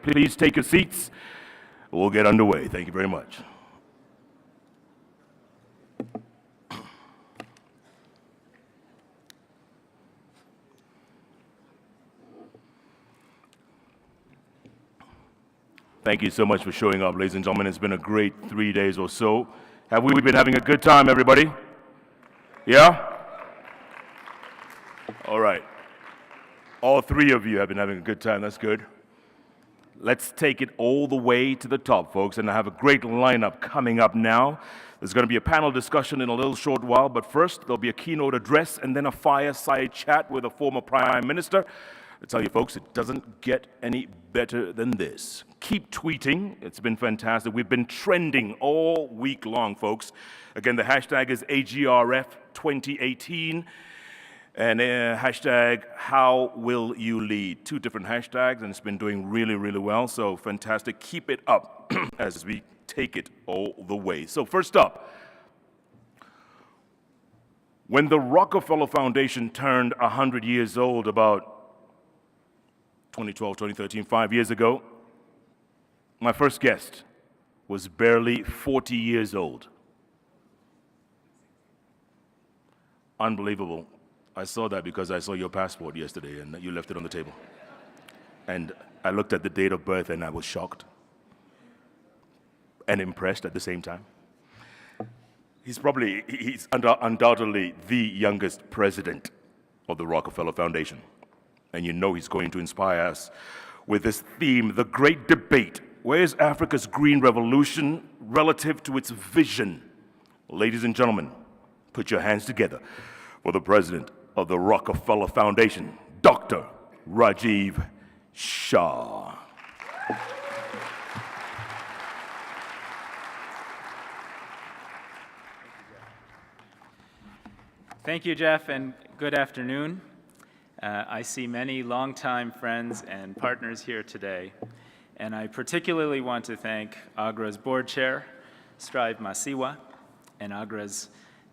please take your seats. We'll get underway. Thank you very much. Thank you so much for showing up, ladies and gentlemen. It's been a great 3 days or so. Have we been having a good time, everybody? Yeah? All right. All three of you have been having a good time. That's good. Let's take it all the way to the top, folks, and I have a great lineup coming up now. There's going to be a panel discussion in a little short while, but first there'll be a keynote address and then a fireside chat with a former Prime Minister. I tell you, folks, it doesn't get any better than this. Keep tweeting. It's been fantastic. We've been trending all week long, folks. Again, the hashtag is AGRF2018 and hashtag How Will You Lead. Two different hashtags, and it's been doing really, really well. So fantastic. Keep it up as we take it all the way. So first up, when the Rockefeller Foundation turned 100 years old about 2012, 2013, 5 years ago, my first guest was barely 40 years old. Unbelievable. I saw that because I saw your passport yesterday and you left it on the table. And I looked at the date of birth and I was shocked and impressed at the same time. He's undoubtedly the youngest president of the Rockefeller Foundation. And you know he's going to inspire us with this theme, the great debate. Where is Africa's green revolution relative to its vision? Ladies and gentlemen, put your hands together for the president of the Rockefeller Foundation, Dr. Rajiv Shah. Thank you, Jeff, and good afternoon. I see many longtime friends and partners here today, and I particularly want to thank AGRA's board chair, Strive Masiwa, and AGRA's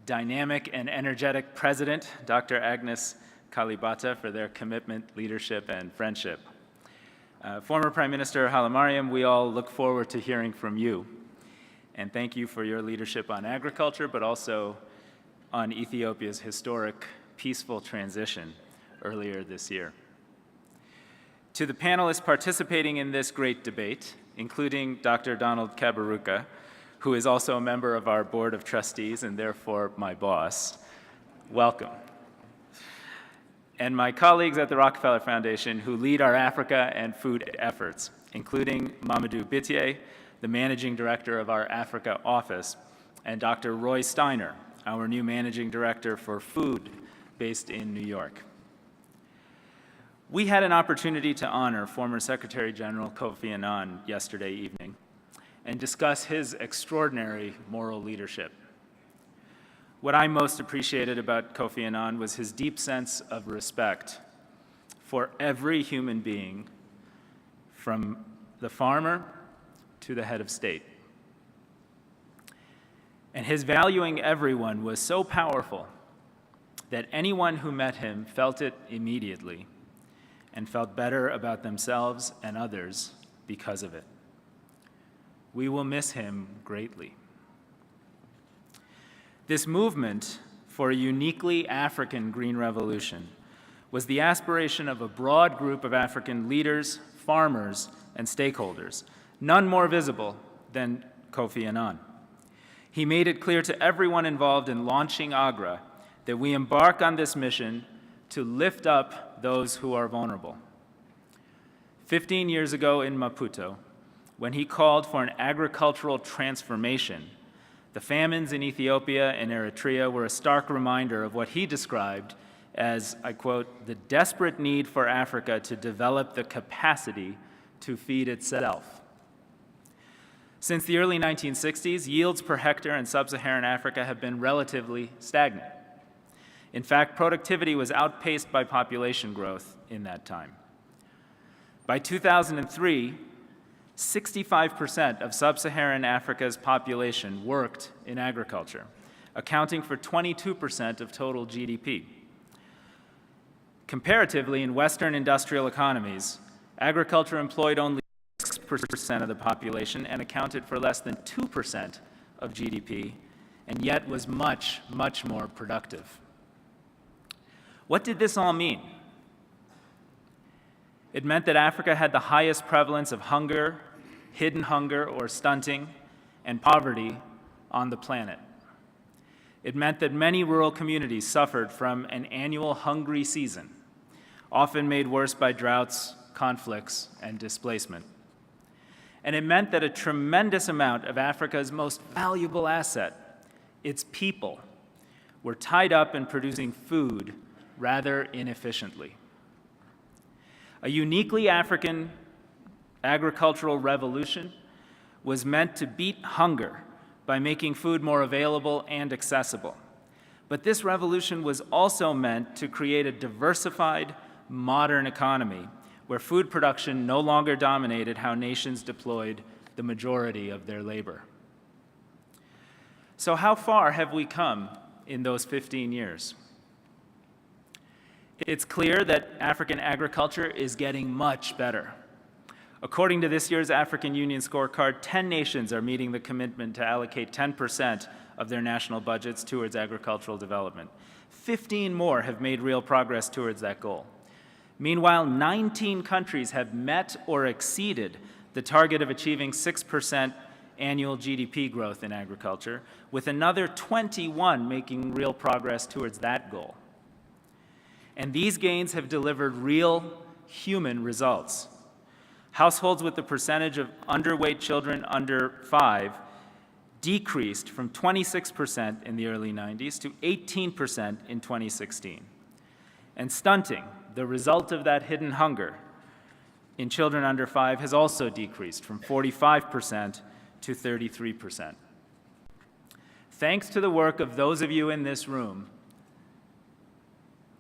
dynamic and energetic president, Dr. Agnes Kalibata, for their commitment, leadership, and friendship. Former Prime Minister Hailemariam, we all look forward to hearing from you, and thank you for your leadership on agriculture, but also on Ethiopia's historic peaceful transition earlier this year. To the panelists participating in this great debate, including Dr. Donald Kaberuka, who is also a member of our Board of Trustees and therefore my boss, welcome. And my colleagues at the Rockefeller Foundation who lead our Africa and food efforts, including Mamadou Bittier, the Managing Director of our Africa office, and Dr. Roy Steiner, our new Managing Director for Food based in New York. We had an opportunity to honor former Secretary General Kofi Annan yesterday evening and discuss his extraordinary moral leadership. What I most appreciated about Kofi Annan was his deep sense of respect for every human being, from the farmer to the head of state. And his valuing everyone was so powerful that anyone who met him felt it immediately and felt better about themselves and others because of it. We will miss him greatly. This movement for a uniquely African green revolution was the aspiration of a broad group of African leaders, farmers, and stakeholders, none more visible than Kofi Annan. He made it clear to everyone involved in launching AGRA that we embark on this mission to lift up those who are vulnerable. 15 years ago in Maputo, when he called for an agricultural transformation, the famines in Ethiopia and Eritrea were a stark reminder of what he described as, I quote, the desperate need for Africa to develop the capacity to feed itself. Since the early 1960s, yields per hectare in sub-Saharan Africa have been relatively stagnant. In fact, productivity was outpaced by population growth in that time. By 2003, 65% of sub-Saharan Africa's population worked in agriculture, accounting for 22% of total GDP. Comparatively, in Western industrial economies, agriculture employed only 6% of the population and accounted for less than 2% of GDP, and yet was much, much more productive. What did this all mean? It meant that Africa had the highest prevalence of hunger, hidden hunger or stunting, and poverty on the planet. It meant that many rural communities suffered from an annual hungry season, often made worse by droughts, conflicts, and displacement. And it meant that a tremendous amount of Africa's most valuable asset, its people, were tied up in producing food rather inefficiently. A uniquely African agricultural revolution was meant to beat hunger by making food more available and accessible. But this revolution was also meant to create a diversified, modern economy where food production no longer dominated how nations deployed the majority of their labor. So how far have we come in those 15 years? It's clear that African agriculture is getting much better. According to this year's African Union Scorecard, 10 nations are meeting the commitment to allocate 10% of their national budgets towards agricultural development. 15 more have made real progress towards that goal. Meanwhile, 19 countries have met or exceeded the target of achieving 6% annual GDP growth in agriculture, with another 21 making real progress towards that goal. And these gains have delivered real human results. Households with the percentage of underweight children under 5 decreased from 26% in the early 90s to 18% in 2016. And stunting, the result of that hidden hunger in children under 5, has also decreased from 45% to 33%. Thanks to the work of those of you in this room,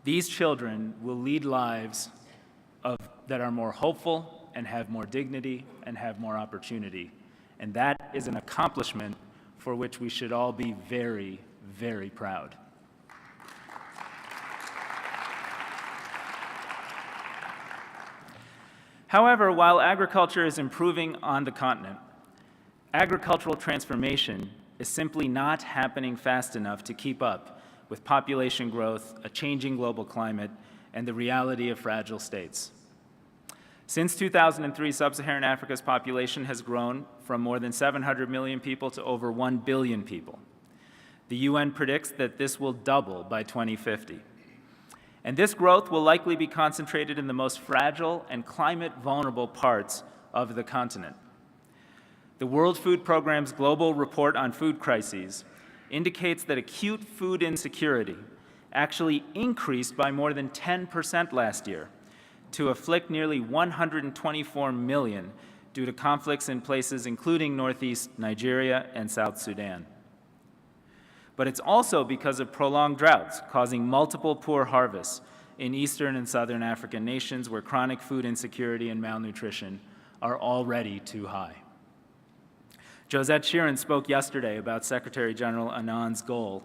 these children will lead lives that are more hopeful and have more dignity and have more opportunity. And that is an accomplishment for which we should all be very, very proud. However, while agriculture is improving on the continent, agricultural transformation is simply not happening fast enough to keep up with population growth, a changing global climate, and the reality of fragile states. Since 2003, sub-Saharan Africa's population has grown from more than 700 million people to over 1 billion people. The UN predicts that this will double by 2050. And this growth will likely be concentrated in the most fragile and climate-vulnerable parts of the continent. The World Food Programme's Global Report on Food Crises indicates that acute food insecurity actually increased by more than 10% last year, to afflict nearly 124 million due to conflicts in places including northeast Nigeria and South Sudan. But it's also because of prolonged droughts causing multiple poor harvests in eastern and southern African nations where chronic food insecurity and malnutrition are already too high. Josette Sheeran spoke yesterday about Secretary General Annan's goal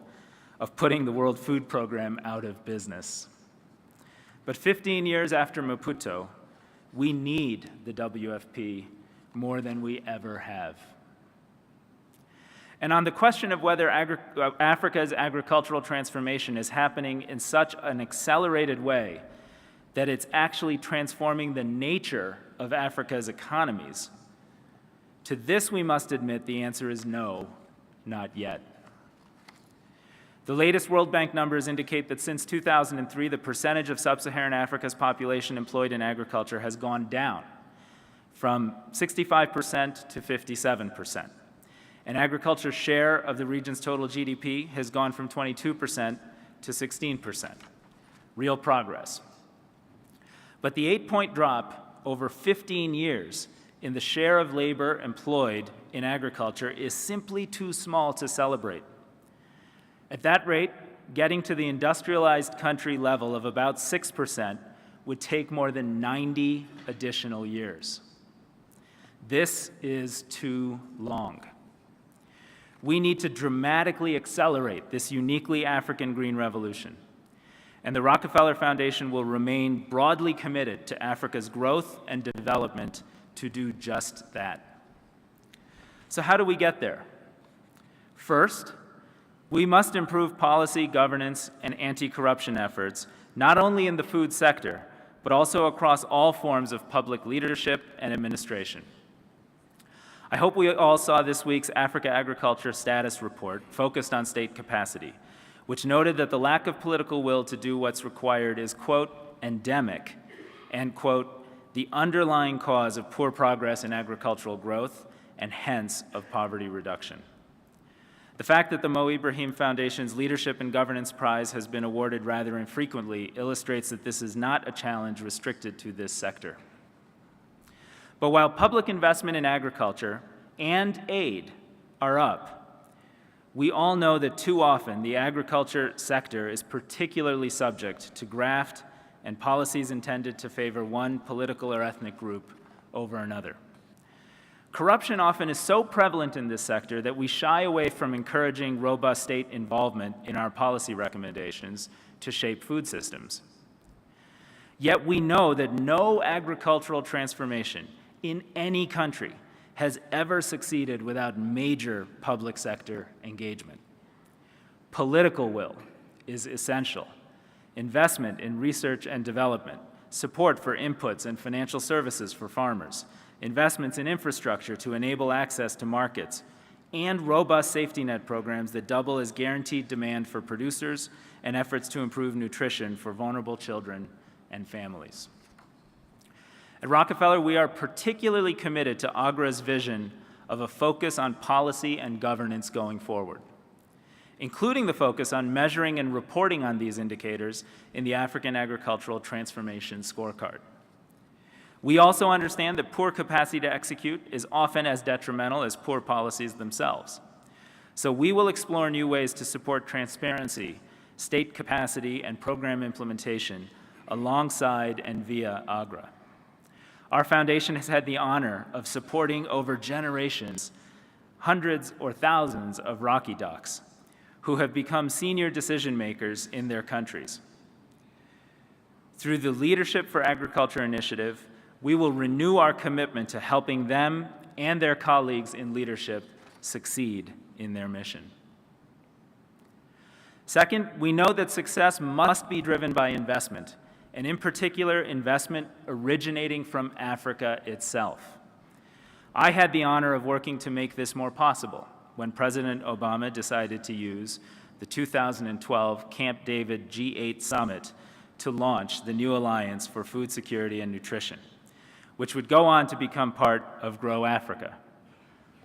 of putting the World Food Programme out of business. But 15 years after Maputo, we need the WFP more than we ever have. And on the question of whether Africa's agricultural transformation is happening in such an accelerated way that it's actually transforming the nature of Africa's economies, to this we must admit the answer is no, not yet. The latest World Bank numbers indicate that since 2003, the percentage of sub-Saharan Africa's population employed in agriculture has gone down from 65% to 57%. And agriculture's share of the region's total GDP has gone from 22% to 16%. Real progress. But the 8-point drop over 15 years in the share of labor employed in agriculture is simply too small to celebrate. At that rate, getting to the industrialized country level of about 6% would take more than 90 additional years. This is too long. We need to dramatically accelerate this uniquely African green revolution. And the Rockefeller Foundation will remain broadly committed to Africa's growth and development to do just that. So how do we get there? First, we must improve policy, governance, and anti-corruption efforts, not only in the food sector, but also across all forms of public leadership and administration. I hope we all saw this week's Africa Agriculture Status Report focused on state capacity, which noted that the lack of political will to do what's required is, quote, endemic, and, quote, the underlying cause of poor progress in agricultural growth and hence of poverty reduction. The fact that the Mo Ibrahim Foundation's Leadership and Governance Prize has been awarded rather infrequently illustrates that this is not a challenge restricted to this sector. But while public investment in agriculture and aid are up, we all know that too often the agriculture sector is particularly subject to graft and policies intended to favor one political or ethnic group over another. Corruption often is so prevalent in this sector that we shy away from encouraging robust state involvement in our policy recommendations to shape food systems. Yet we know that no agricultural transformation in any country has ever succeeded without major public sector engagement. Political will is essential. Investment in research and development, support for inputs and financial services for farmers, investments in infrastructure to enable access to markets, and robust safety net programs that double as guaranteed demand for producers and efforts to improve nutrition for vulnerable children and families. At Rockefeller, we are particularly committed to AGRA's vision of a focus on policy and governance going forward, including the focus on measuring and reporting on these indicators in the African Agricultural Transformation Scorecard. We also understand that poor capacity to execute is often as detrimental as poor policies themselves. So we will explore new ways to support transparency, state capacity, and program implementation alongside and via AGRA. Our foundation has had the honor of supporting over generations hundreds or thousands of Rocky Docs who have become senior decision makers in their countries. Through the Leadership for Agriculture initiative, we will renew our commitment to helping them and their colleagues in leadership succeed in their mission. Second, we know that success must be driven by investment, and in particular, investment originating from Africa itself. I had the honor of working to make this more possible when President Obama decided to use the 2012 Camp David G8 Summit to launch the new Alliance for Food Security and Nutrition, which would go on to become part of Grow Africa.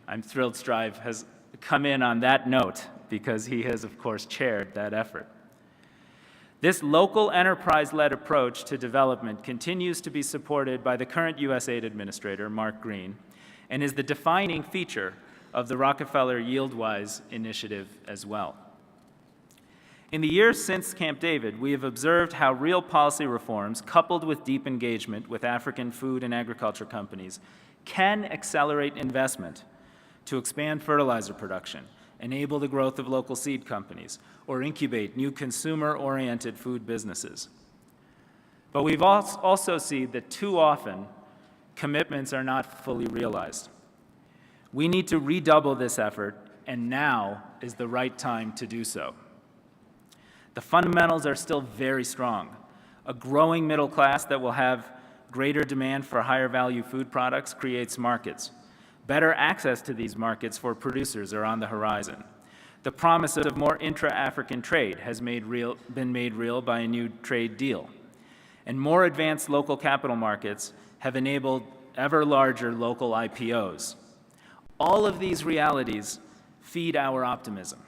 I'm thrilled Strive has come in on that note because he has, of course, chaired that effort. This local enterprise-led approach to development continues to be supported by the current USAID Administrator, Mark Green, and is the defining feature of the Rockefeller YieldWise initiative as well. In the years since Camp David, we have observed how real policy reforms, coupled with deep engagement with African food and agriculture companies, can accelerate investment to expand fertilizer production, enable the growth of local seed companies, or incubate new consumer-oriented food businesses. But we've also seen that too often, commitments are not fully realized. We need to redouble this effort, and now is the right time to do so. The fundamentals are still very strong. A growing middle class that will have greater demand for higher value food products creates markets. Better access to these markets for producers are on the horizon. The promise of more intra-African trade has been made real by a new trade deal. And more advanced local capital markets have enabled ever larger local IPOs. All of these realities feed our optimism.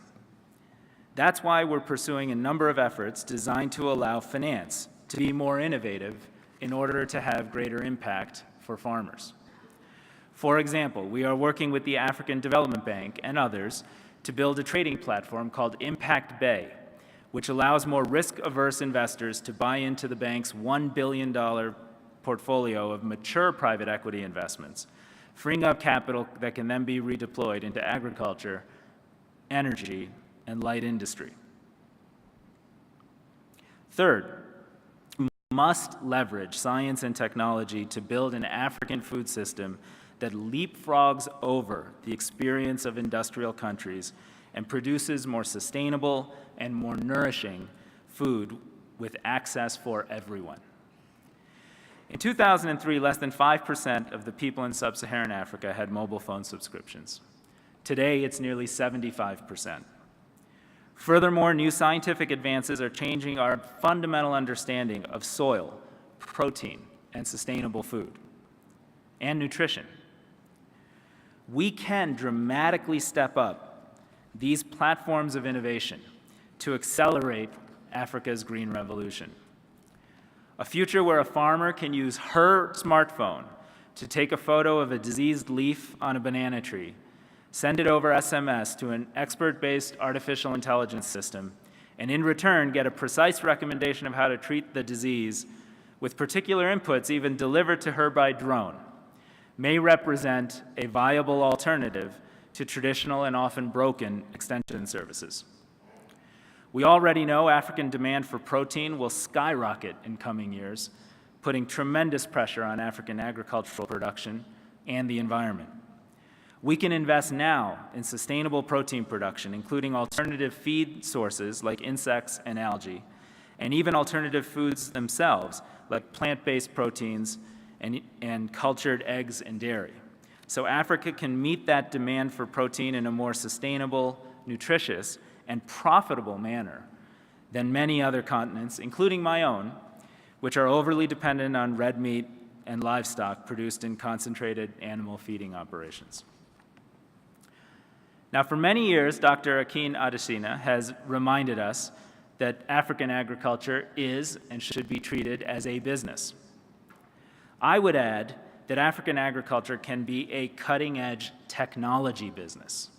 That's why we're pursuing a number of efforts designed to allow finance to be more innovative in order to have greater impact for farmers. For example, we are working with the African Development Bank and others to build a trading platform called Impact Bay, which allows more risk-averse investors to buy into the bank's $1 billion portfolio of mature private equity investments, freeing up capital that can then be redeployed into agriculture, energy, and light industry. Third, must leverage science and technology to build an African food system that leapfrogs over the experience of industrial countries and produces more sustainable and more nourishing food with access for everyone. In 2003, less than 5% of the people in sub-Saharan Africa had mobile phone subscriptions. Today, it's nearly 75%. Furthermore, new scientific advances are changing our fundamental understanding of soil, protein, and sustainable food, and nutrition. We can dramatically step up these platforms of innovation to accelerate Africa's green revolution. A future where a farmer can use her smartphone to take a photo of a diseased leaf on a banana tree, send it over SMS to an expert-based artificial intelligence system, and in return get a precise recommendation of how to treat the disease with particular inputs even delivered to her by drone, may represent a viable alternative to traditional and often broken extension services. We already know African demand for protein will skyrocket in coming years, putting tremendous pressure on African agricultural production and the environment. We can invest now in sustainable protein production, including alternative feed sources like insects and algae, and even alternative foods themselves, like plant-based proteins and cultured eggs and dairy. So Africa can meet that demand for protein in a more sustainable, nutritious, and profitable manner than many other continents, including my own, which are overly dependent on red meat and livestock produced in concentrated animal feeding operations. Now, for many years, Dr. Akin Adesina has reminded us that African agriculture is and should be treated as a business. I would add that African agriculture can be a cutting-edge technology business.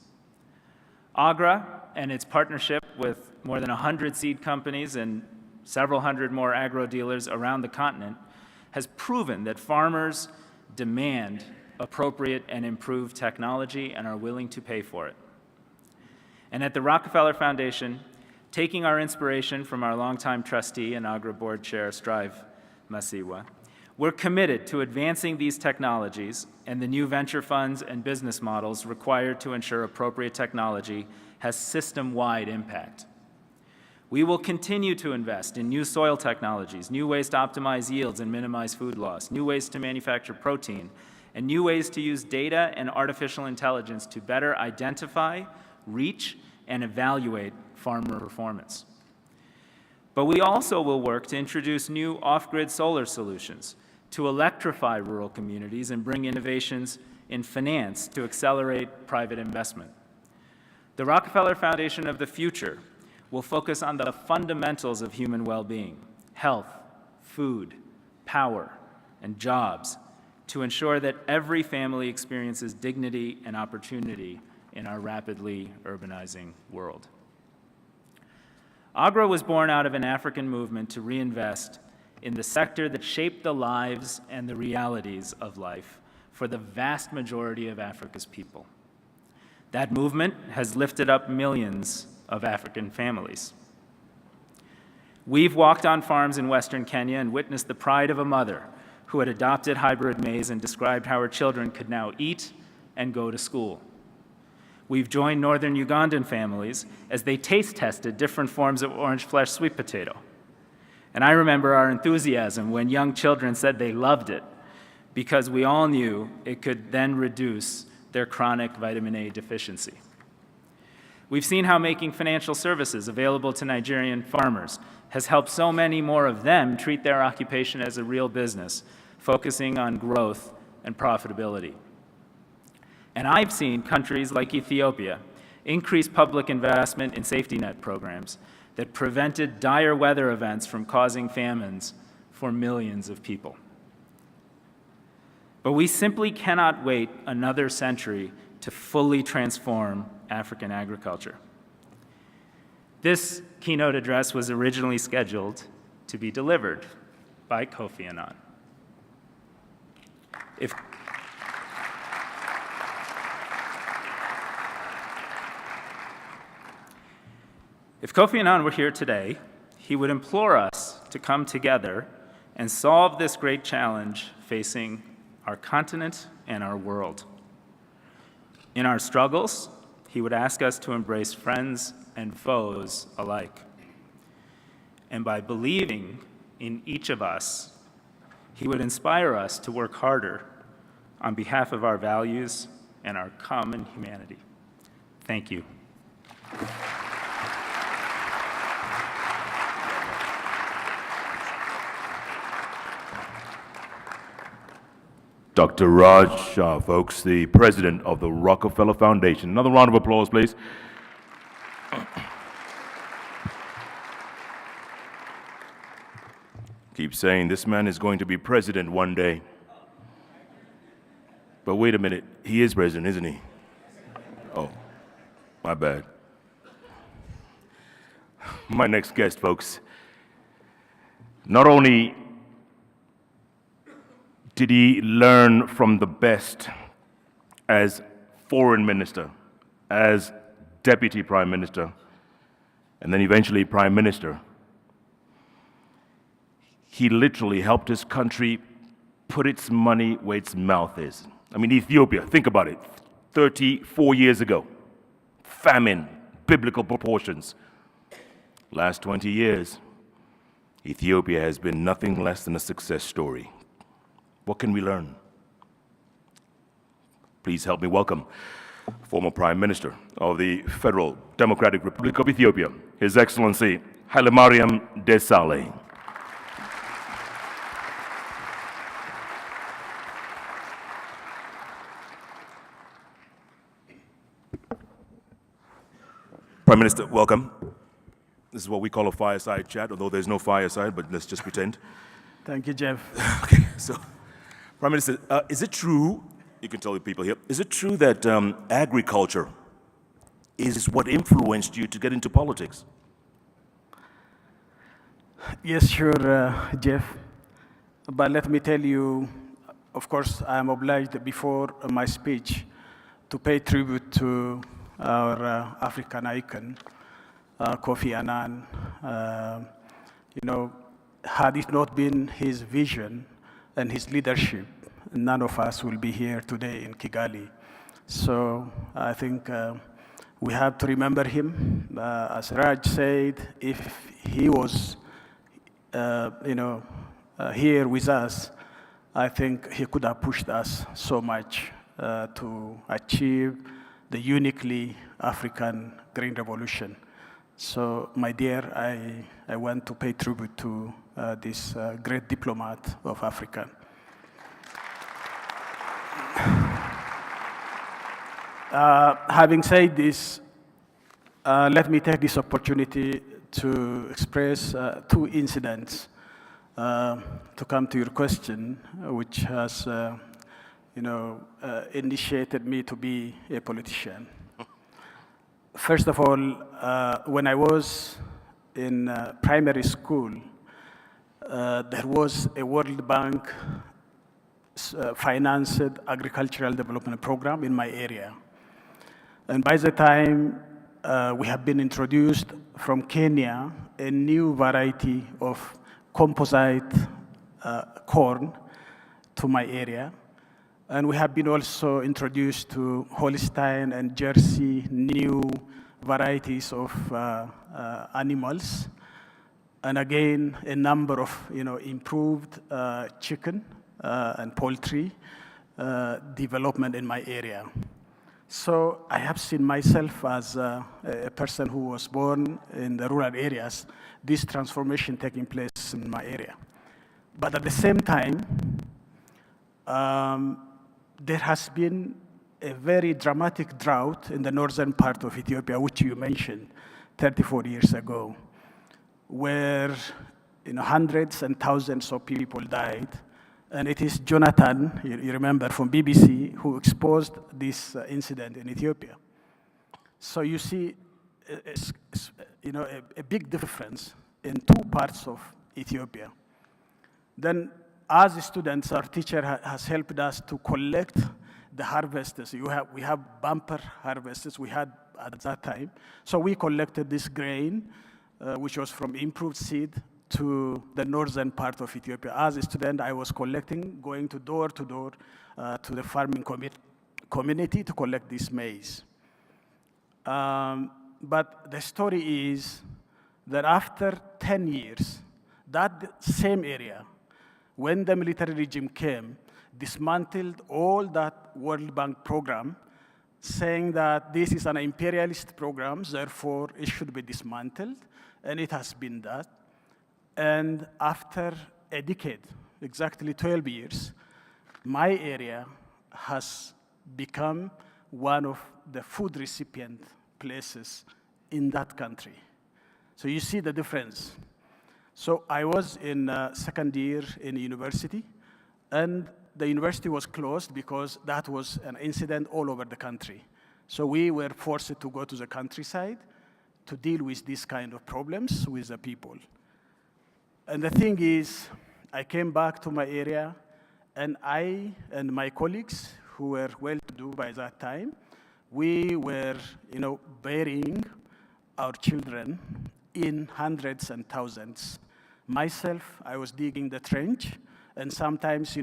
AGRA and its partnership with more than 100 seed companies and several hundred more agro-dealers around the continent has proven that farmers demand appropriate and improved technology and are willing to pay for it. And at the Rockefeller Foundation, taking our inspiration from our longtime trustee and AGRA board chair, Strive Masiwa, we're committed to advancing these technologies and the new venture funds and business models required to ensure appropriate technology has system-wide impact. We will continue to invest in new soil technologies, new ways to optimize yields and minimize food loss, new ways to manufacture protein, and new ways to use data and artificial intelligence to better identify, reach, and evaluate farmer performance. But we also will work to introduce new off-grid solar solutions to electrify rural communities and bring innovations in finance to accelerate private investment. The Rockefeller Foundation of the future will focus on the fundamentals of human well-being, health, food, power, and jobs to ensure that every family experiences dignity and opportunity in our rapidly urbanizing world. AGRA was born out of an African movement to reinvest in the sector that shaped the lives and the realities of life for the vast majority of Africa's people. That movement has lifted up millions of African families. We've walked on farms in Western Kenya and witnessed the pride of a mother who had adopted hybrid maize and described how her children could now eat and go to school. We've joined northern Ugandan families as they taste tested different forms of orange flesh sweet potato. And I remember our enthusiasm when young children said they loved it because we all knew it could then reduce their chronic vitamin A deficiency. We've seen how making financial services available to Nigerian farmers has helped so many more of them treat their occupation as a real business, focusing on growth and profitability. And I've seen countries like Ethiopia increase public investment in safety net programs that prevented dire weather events from causing famines for millions of people. But we simply cannot wait another century to fully transform African agriculture. This keynote address was originally scheduled to be delivered by Kofi Annan. If Kofi Annan were here today, he would implore us to come together and solve this great challenge facing our continent and our world. In our struggles, he would ask us to embrace friends and foes alike. And by believing in each of us, he would inspire us to work harder on behalf of our values and our common humanity. Thank you. Dr. Raj Shah, folks, the president of the Rockefeller Foundation. Another round of applause, please. Keep saying this man is going to be president one day. But wait a minute, he is president, isn't he? Oh, my bad. My next guest, folks, not only did he learn from the best as foreign minister, as deputy prime minister, and then eventually prime minister, he literally helped his country put its money where its mouth is. I mean, Ethiopia, think about it, 34 years ago, famine, biblical proportions. Last 20 years, Ethiopia has been nothing less than a success story. What can we learn? Please help me welcome former Prime Minister of the Federal Democratic Republic of Ethiopia, His Excellency Haile Mariam Desalegn. Prime Minister, welcome. This is what we call a fireside chat, although there's no fireside, but let's just pretend. Thank you, Jeff. Okay, so, Prime Minister, is it true, you can tell the people here, is it true that agriculture is what influenced you to get into politics? Yes, sure, Jeff. But let me tell you, of course, I am obliged before my speech to pay tribute to our African icon, Kofi Annan. Had it not been his vision and his leadership, none of us will be here today in Kigali. So I think we have to remember him. As Raj said, if he was, here with us, I think he could have pushed us so much to achieve the uniquely African Green Revolution. So, my dear, I want to pay tribute to this great diplomat of Africa. Having said this, let me take this opportunity to express two incidents to come to your question, which has initiated me to be a politician. First of all, when I was in primary school, there was a World Bank financed agricultural development program in my area. And by the time we have been introduced from Kenya, a new variety of composite corn to my area. And we have been also introduced to Holstein and Jersey, new varieties of animals. And again, a number of improved chicken and poultry development in my area. So I have seen myself as a person who was born in the rural areas, this transformation taking place in my area. But at the same time, there has been a very dramatic drought in the northern part of Ethiopia, which you mentioned 34 years ago, where hundreds and thousands of people died. And it is Jonathan, you remember, from BBC, who exposed this incident in Ethiopia. So you see a big difference in two parts of Ethiopia. Then as students, our teacher has helped us to collect the harvests. We have bumper harvests we had at that time. So we collected this grain, which was from improved seed, to the northern part of Ethiopia. As a student, I was collecting, going to door to the farming community to collect this maize. But the story is that after 10 years, that same area, when the military regime came, dismantled all that World Bank program, saying that this is an imperialist program, therefore it should be dismantled, and it has been done. And after a decade, exactly 12 years, my area has become one of the food recipient places in that country. So you see the difference. So I was in second year in university, and the university was closed because that was an incident all over the country. So we were forced to go to the countryside to deal with these kind of problems with the people. And the thing is, I came back to my area, and I and my colleagues who were well-to-do by that time, we were, burying our children in hundreds and thousands. Myself, I was digging the trench, and sometimes,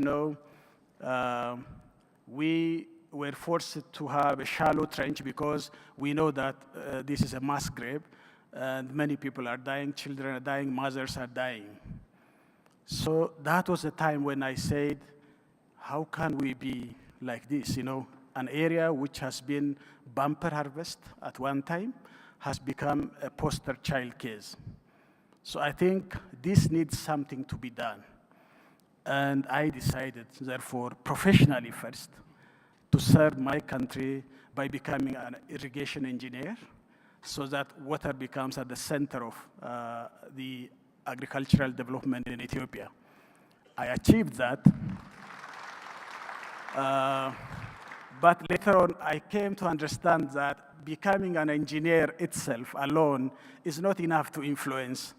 we were forced to have a shallow trench because we know that this is a mass grave, and many people are dying, children are dying, mothers are dying. So that was the time when I said, how can we be like this? An area which has been bumper harvest at one time has become a poster child case. So I think this needs something to be done. And I decided, therefore, professionally first, to serve my country by becoming an irrigation engineer, so that water becomes at the center of the agricultural development in Ethiopia. I achieved that. But later on, I came to understand that becoming an engineer itself alone is not enough to influence,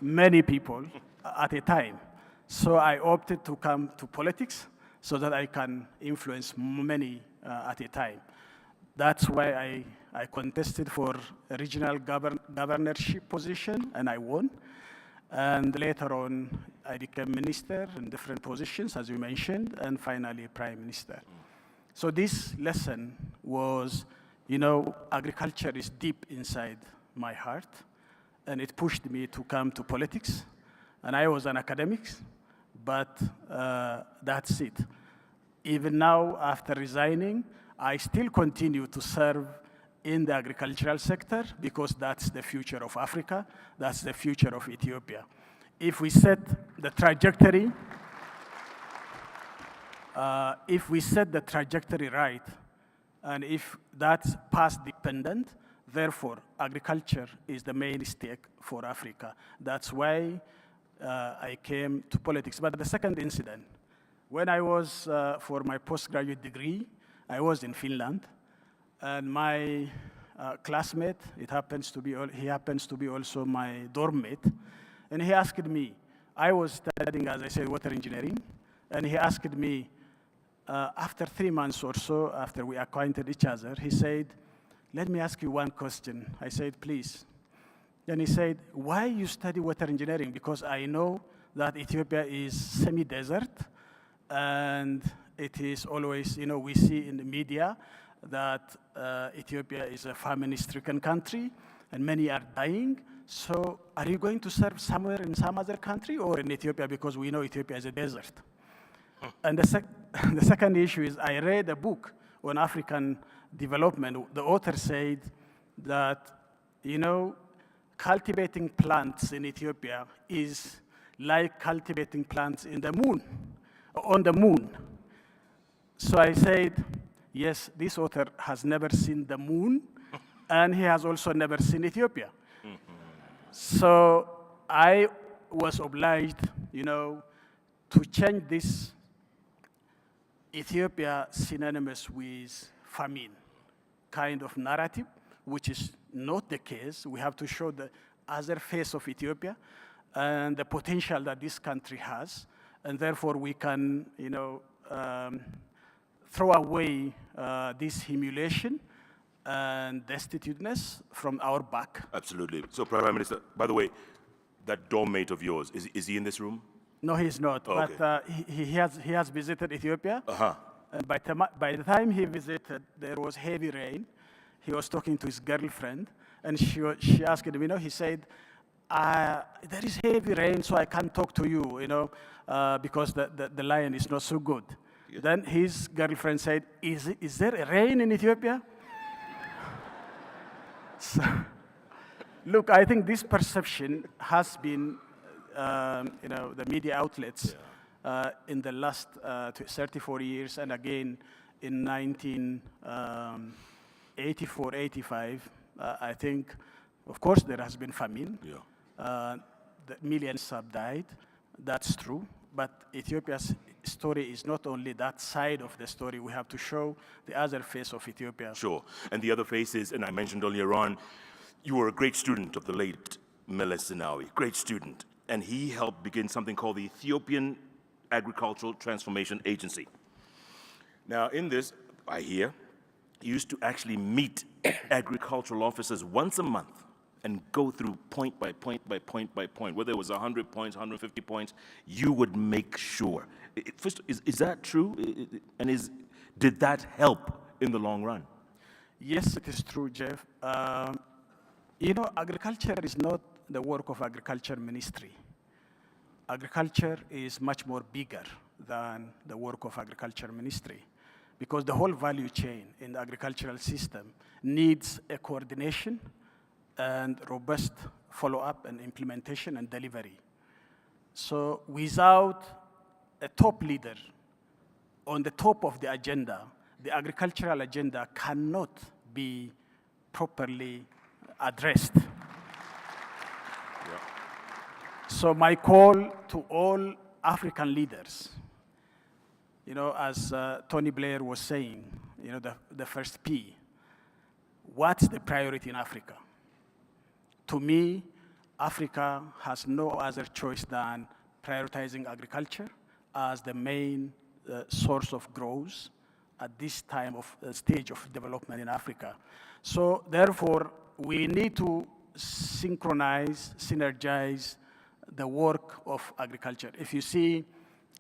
many people at a time. So I opted to come to politics so that I can influence many at a time. That's why I contested for a regional governorship position, and I won. And later on, I became minister in different positions, as you mentioned, and finally prime minister. So this lesson was, agriculture is deep inside my heart, and it pushed me to come to politics. And I was an academic, but that's it. Even now, after resigning, I still continue to serve in the agricultural sector because that's the future of Africa, that's the future of Ethiopia. If we set the trajectory, right, and if that's past dependent, therefore agriculture is the mainstay for Africa. That's why I came to politics. But the second incident, when I was for my postgraduate degree, I was in Finland, and my classmate, he happens to be also my dorm mate, and he asked me, I was studying, as I said, water engineering, and he asked me, after 3 months or so, after we acquainted each other, he said, let me ask you one question. I said, please. Then he said, why you study water engineering? Because I know that Ethiopia is semi-desert, and it is always, we see in the media that Ethiopia is a famine-stricken country, and many are dying. So are you going to serve somewhere in some other country or in Ethiopia? Because we know Ethiopia is a desert. And the second issue is I read a book on African development. The author said that, cultivating plants in Ethiopia is like cultivating plants in the moon, on the moon. So I said, yes, this author has never seen the moon, and he has also never seen Ethiopia. So I was obliged, to change this Ethiopia synonymous with famine kind of narrative, which is not the case. We have to show the other face of Ethiopia and the potential that this country has, and therefore we can, throw away this humiliation and destituteness from our back. Absolutely. So, Prime Minister, by the way, That dormmate of yours, is he in this room? No, he's not. Oh, okay. But he has visited Ethiopia. Uh-huh. And by the time he visited, there was heavy rain. He was talking to his girlfriend, and she asked him, he said, there is heavy rain, so I can't talk to you, because the line is not so good. Yeah. Then his girlfriend said, is there a rain in Ethiopia? So, look, I think this perception has been, the media outlets in the last 34 years, and again in 1984, 85, I think, of course, there has been famine. Yeah. The millions have died. That's true. But Ethiopia's story is not only that side of the story. We have to show the other face of Ethiopia. Sure. And the other face is, and I mentioned earlier on, you were a great student of the late Meles Zenawi, great student. And he helped begin something called the Ethiopian Agricultural Transformation Agency. Now, in this, I hear, you used to actually meet agricultural officers once a month and go through point by point by point by point. Whether it was 100 points, 150 points, you would make sure. First, is that true? And did that help in the long run? Yes, it is true, Jeff. Agriculture is not the work of agriculture ministry. Agriculture is much more bigger than the work of agriculture ministry, because the whole value chain in the agricultural system needs a coordination and robust follow-up and implementation and delivery. So without a top leader on the top of the agenda, the agricultural agenda cannot be properly addressed. So my call to all African leaders, as Tony Blair was saying, the first P, what's the priority in Africa? To me, Africa has no other choice than prioritizing agriculture as the main source of growth at this time of stage of development in Africa. So therefore, we need to synergize the work of agriculture. If you see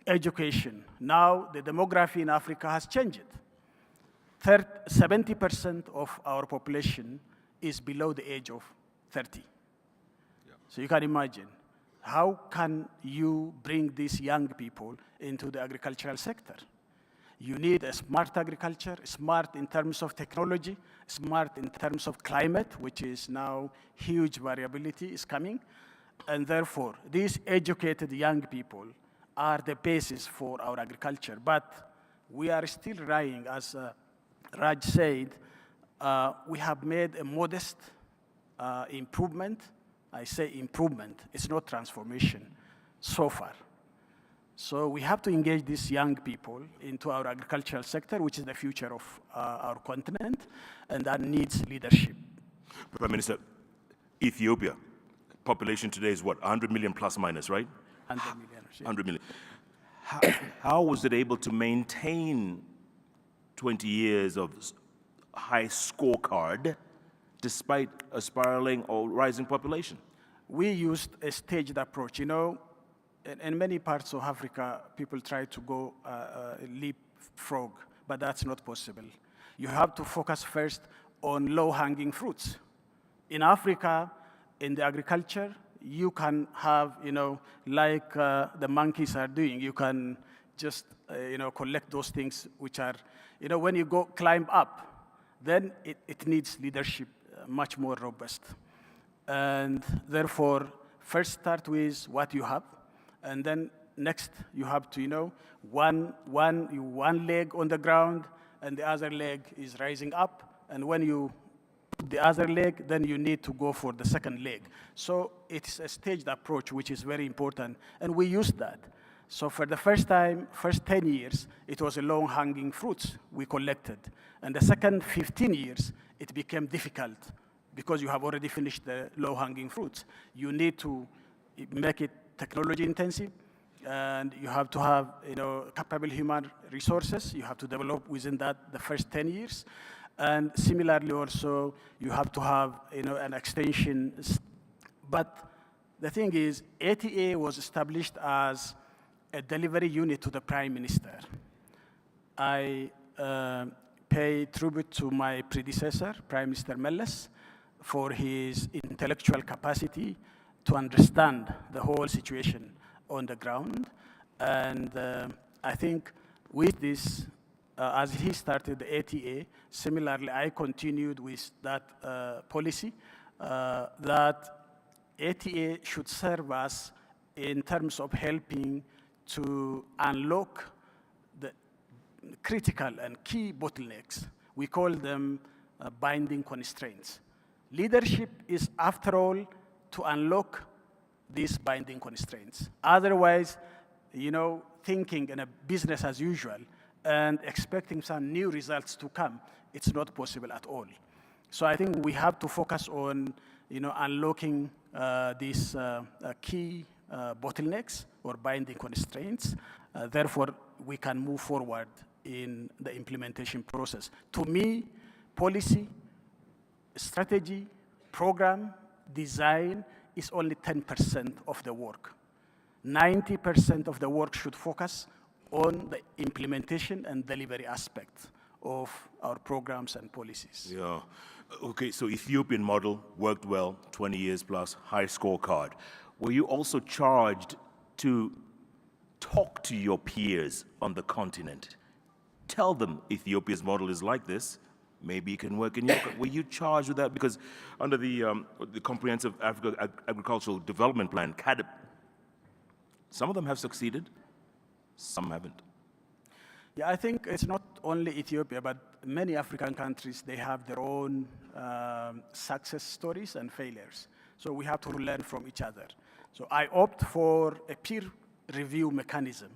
education, now the demography in Africa has changed. 70% of our population is below the age of 30. Yeah. So you can imagine, how can you bring these young people into the agricultural sector? You need a smart agriculture, smart in terms of technology, smart in terms of climate, which is now huge variability is coming. And therefore, these educated young people are the basis for our agriculture. But we are still relying, as Raj said, we have made a modest improvement. I say improvement, it's not transformation so far. So we have to engage these young people into our agricultural sector, which is the future of our continent, and that needs leadership. Prime Minister, Ethiopia, population today is what, 100 million plus minus, right? 100 million. 100 million. How was it able to maintain 20 years of high scorecard despite a spiraling or rising population? We used a staged approach. In many parts of Africa, people try to go leapfrog, but that's not possible. You have to focus first on low-hanging fruits. In Africa, in the agriculture, you can have, like the monkeys are doing, you can just, collect those things which are, when you go climb up, then it needs leadership much more robust. And therefore, first start with what you have, and then next you have to, one leg on the ground, and the other leg is rising up, and when you put the other leg, then you need to go for the second leg. So it's a staged approach, which is very important, and we use that. So for the first time, first 10 years, it was a low-hanging fruits we collected. And the second 15 years, it became difficult because you have already finished the low-hanging fruits. You need to make it technology intensive, and you have to have capable human resources. You have to develop within that the first 10 years. And similarly also, you have to have an extension. But the thing is, ATA was established as a delivery unit to the Prime Minister. I pay tribute to my predecessor, Prime Minister Meles, for his intellectual capacity to understand the whole situation on the ground. And I think with this, as he started the ATA, similarly, I continued with that policy that ATA should serve us in terms of helping to unlock the critical and key bottlenecks. We call them binding constraints. Leadership is, after all, to unlock these binding constraints. Otherwise, thinking in a business as usual and expecting some new results to come, it's not possible at all. So I think we have to focus on, unlocking these key bottlenecks or binding constraints. Therefore, we can move forward in the implementation process. To me, policy, strategy, program, design is only 10% of the work. 90% of the work should focus on the implementation and delivery aspect of our programs and policies. Yeah. Okay, so Ethiopian model worked well, 20 years plus, high scorecard. Were you also charged to talk to your peers on the continent? Tell them Ethiopia's model is like this. Maybe it can work in your. Were you charged with that? Because under the Comprehensive Africa Agricultural Development Plan, CADP, some of them have succeeded, some haven't. Yeah, I think it's not only Ethiopia, but many African countries, they have their own success stories and failures. So we have to learn from each other. So I opt for a peer review mechanism.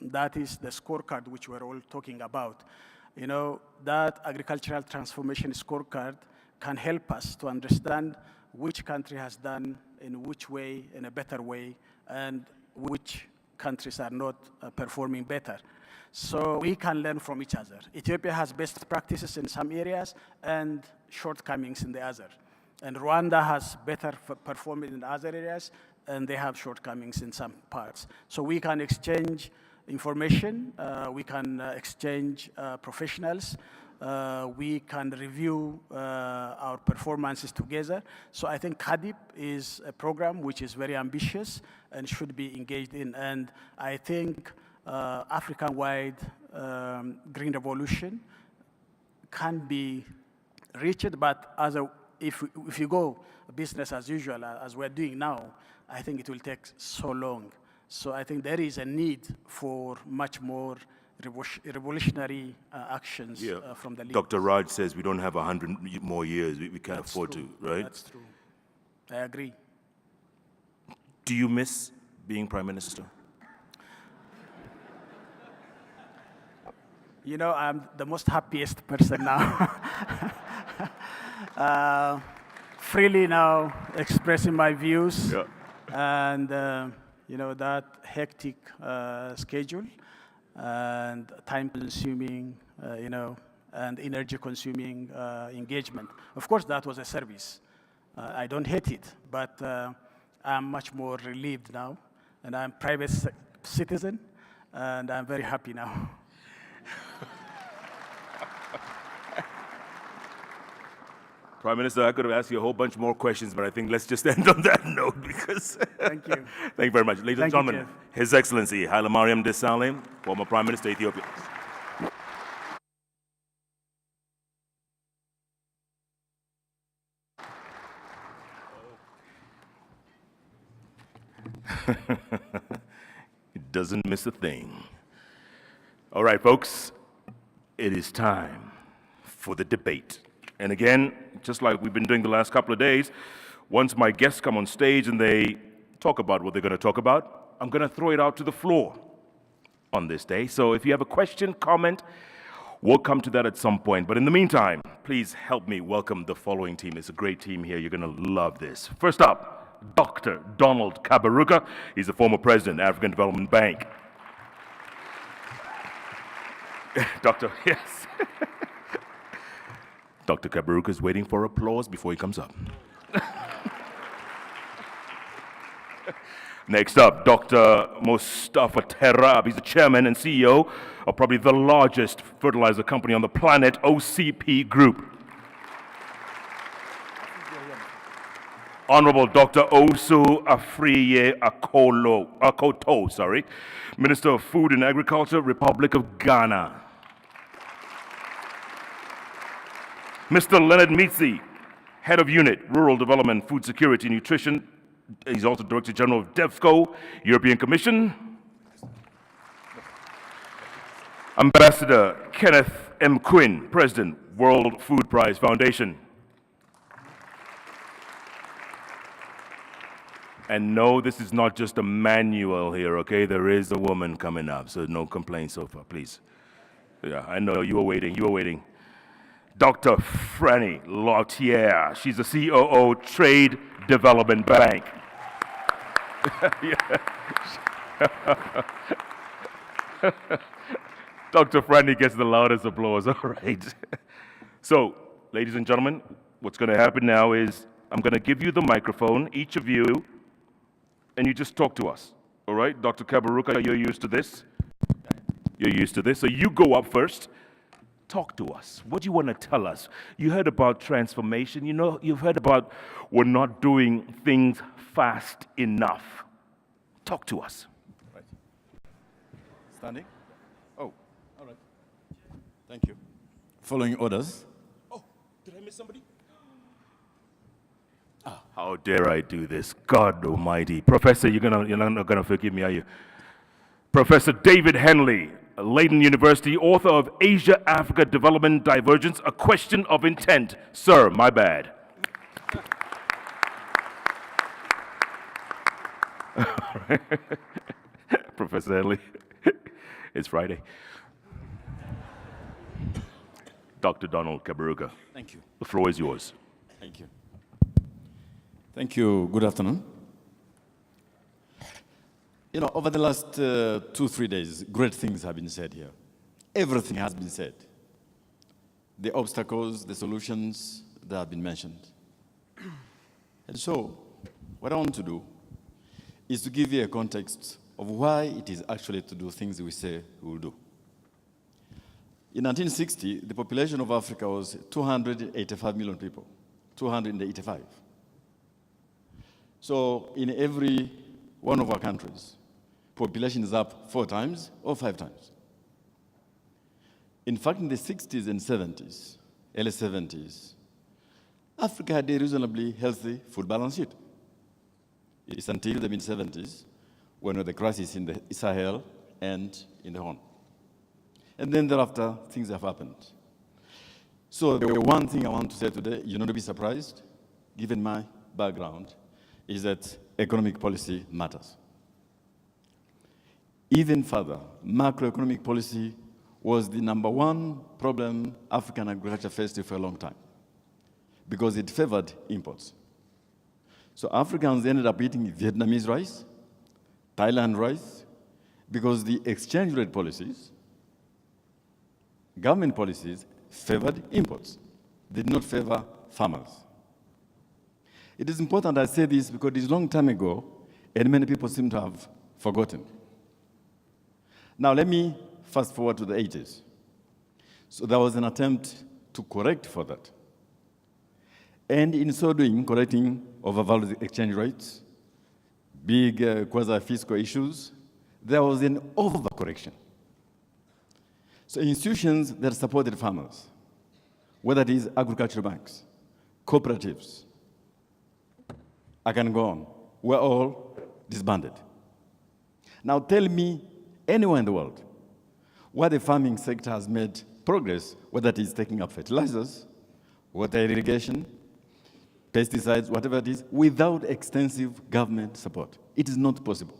That is the scorecard which we're all talking about. That agricultural transformation scorecard can help us to understand which country has done in which way, in a better way, and which countries are not performing better. So we can learn from each other. Ethiopia has best practices in some areas and shortcomings in the other. And Rwanda has better performance in other areas, and they have shortcomings in some parts. So we can exchange information, we can exchange professionals, we can review our performances together. So I think CADP is a program which is very ambitious and should be engaged in. And I think African-wide green revolution can be reached, but if you go business as usual, as we're doing now, I think it will take so long. So I think there is a need for much more revolutionary actions from the leaders. Dr. Raj says we don't have 100 more years. We can't afford to, right? That's true. I agree. Do you miss being Prime Minister? I'm the most happiest person now. Freely now expressing my views. Yeah. And, that hectic schedule and time-consuming, and energy-consuming engagement. Of course, that was a service. I don't hate it, but I'm much more relieved now, and I'm a private citizen, and I'm very happy now. Prime Minister, I could have asked you a whole bunch more questions, but I think let's just end on that note because. Thank you. Thank you very much. Ladies and gentlemen, His Excellency Haile Mariam Desalegn, former Prime Minister of Ethiopia. It doesn't miss a thing. All right, folks, it is time for the debate. And again, just like we've been doing the last couple of days, once my guests come on stage and they talk about what they're going to talk about, I'm going to throw it out to the floor on this day. So if you have a question, comment, we'll come to that at some point. But in the meantime, please help me welcome the following team. It's a great team here. You're going to love this. First up, Dr. Donald Kaberuka. He's the former president of African Development Bank. Doctor, yes. Dr. Kaberuka is waiting for applause before he comes up. Next up, Dr. Mustafa Terab. He's the chairman and CEO of probably the largest fertilizer company on the planet, OCP Group. Honorable Dr. Osu Afriye Akoto, Minister of Food and Agriculture, Republic of Ghana. Mr. Leonard Mitzi, Head of Unit, Rural Development, Food Security, Nutrition. He's also Director General of DEFCO, European Commission. Ambassador Kenneth M. Quinn, President, World Food Prize Foundation. And no, this is not just a manual here, okay? There is a woman coming up, so no complaints so far, please. Yeah, I know, you were waiting. Dr. Franny Lautier. She's the COO, Trade Development Bank. Dr. Franny gets the loudest applause, all right. So, ladies and gentlemen, what's going to happen now is I'm going to give you the microphone, each of you, and you just talk to us, all right? Dr. Kabaruka, you're used to this? You're used to this, so you go up first. Talk to us. What do you want to tell us? You heard about transformation. You've heard about we're not doing things fast enough. Talk to us. Right. Standing? Oh, all right. Thank you. Following orders. Oh, did I miss somebody? How dare I do this? God Almighty. Professor, you're not gonna forgive me, are you? Professor David Henley, Leiden University, author of Asia-Africa Development Divergence, A Question of Intent. Sir, my bad. Professor Henley, it's Friday. Dr. Donald Kabaruka. Thank you. The floor is yours. Thank you. Thank you. Good afternoon. Over the last 2-3 days, great things have been said here. Everything has been said. The obstacles, the solutions that have been mentioned. And so, what I want to do is to give you a context of why it is actually to do things we say we will do. In 1960, the population of Africa was 285 million people. 285. So, in every one of our countries, population is up 4 times or 5 times. In fact, in the 60s and 70s, early 70s, Africa had a reasonably healthy food balance sheet. It's until the mid-70s when the crisis in the Sahel and in the Horn. And then thereafter, things have happened. So the one thing I want to say today, you're not to be surprised, given my background, is that economic policy matters. Even further, macroeconomic policy was the #1 problem African agriculture faced for a long time because it favored imports. So Africans ended up eating Vietnamese rice, Thailand rice, because the exchange rate policies, government policies, favored imports, did not favor farmers. It is important I say this because it's a long time ago, and many people seem to have forgotten. Now, let me fast forward to the 80s. So there was an attempt to correct for that. And in so doing, correcting overvalued exchange rates, big quasi-fiscal issues, there was an overcorrection. So institutions that supported farmers, whether it is agricultural banks, cooperatives, I can go on, were all disbanded. Now tell me, anywhere in the world, where the farming sector has made progress, whether it is taking up fertilizers, water irrigation, pesticides, whatever it is, without extensive government support. It is not possible.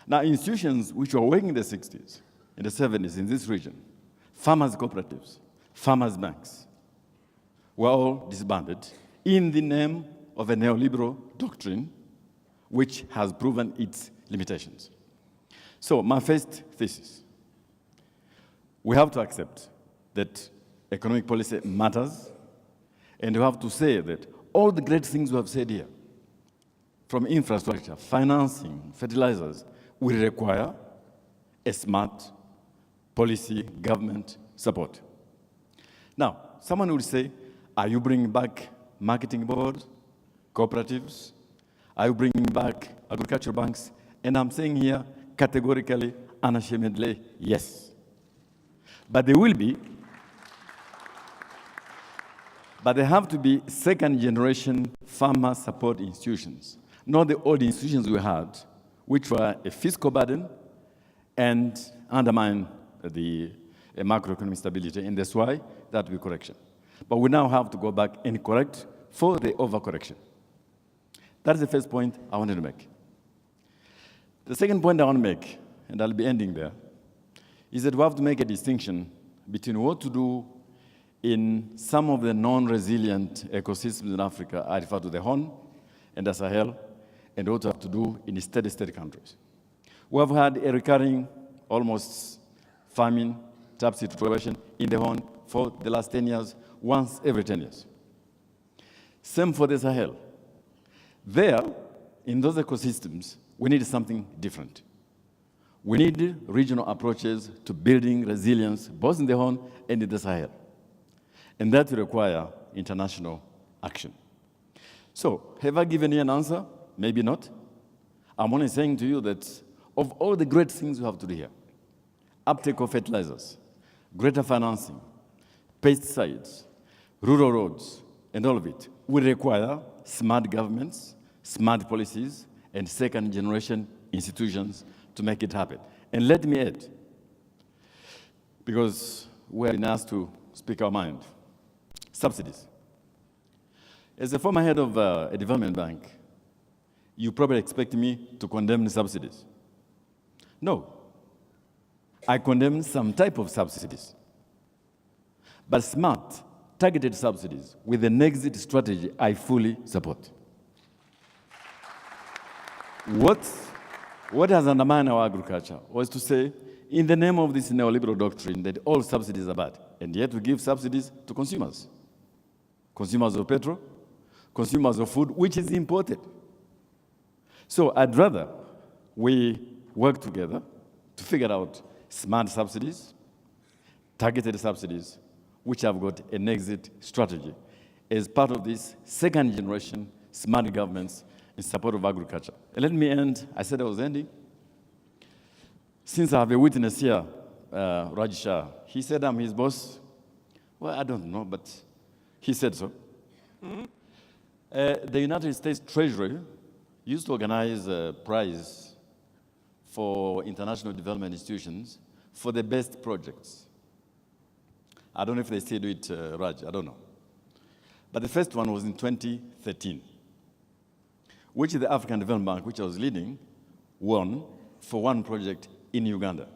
Now, institutions which were working in the 60s, in the 70s in this region, farmers' cooperatives, farmers' banks, were all disbanded in the name of a neoliberal doctrine which has proven its limitations. So, my first thesis, we have to accept that economic policy matters, and we have to say that all the great things we have said here, from infrastructure, financing, fertilizers, will require a smart policy government support. Now, someone will say, are you bringing back marketing boards, cooperatives? Are you bringing back agricultural banks? And I'm saying here, categorically, unashamedly, yes. But there will be, but they have to be second-generation farmer support institutions, not the old institutions we had, which were a fiscal burden and undermine the macroeconomic stability, and that's why that will be correction. But we now have to go back and correct for the overcorrection. That's the first point I wanted to make. The second point I want to make, and I'll be ending there, is that we have to make a distinction between what to do in some of the non-resilient ecosystems in Africa. I refer to the Horn and the Sahel, and what we have to do in steady-state countries. We have had a recurring, almost famine type situation in the Horn for the last 10 years, once every 10 years. Same for the Sahel. There, in those ecosystems, we need something different. We need regional approaches to building resilience, both in the Horn and in the Sahel. And that will require international action. So, have I given you an answer? Maybe not. I'm only saying to you that of all the great things we have to do here, uptake of fertilizers, greater financing, pesticides, rural roads, and all of it will require smart governments, smart policies, and second-generation institutions to make it happen. And let me add, because we're being asked to speak our mind, subsidies. As a former head of a development bank, you probably expect me to condemn subsidies. No. I condemn some type of subsidies. But smart, targeted subsidies with an exit strategy, I fully support. What has undermined our agriculture was to say, in the name of this neoliberal doctrine, that all subsidies are bad, and yet we give subsidies to consumers. Consumers of petrol, consumers of food, which is imported. So I'd rather we work together to figure out smart subsidies, targeted subsidies, which have got an exit strategy as part of this second generation smart governments in support of agriculture. And let me end, I said I was ending. Since I have a witness here, Raj Shah, he said I'm his boss. Well, I don't know, but he said so. Mm-hmm. The United States Treasury used to organize a prize for international development institutions for the best projects. I don't know if they still do it, Raj, I don't know. But the first one was in 2013, which the African Development Bank, which I was leading, won for one project in Uganda.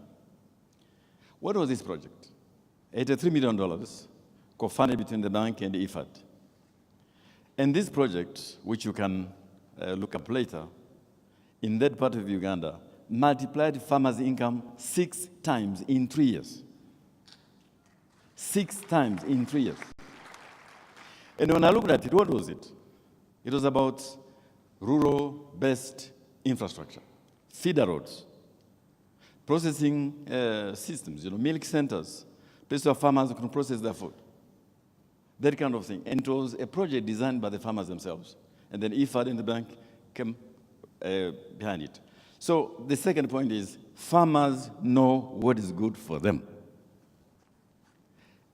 What was this project? $83 million, co-funded between the bank and the IFAD. And this project, which you can look up later, in that part of Uganda, multiplied farmers' income 6 times in 3 years. 6 times in 3 years. And when I looked at it, what was it? It was about rural-based infrastructure, feeder roads, processing systems, milk centers, places where farmers can process their food, that kind of thing. And it was a project designed by the farmers themselves. And then IFAD and the bank came behind it. So the second point is farmers know what is good for them.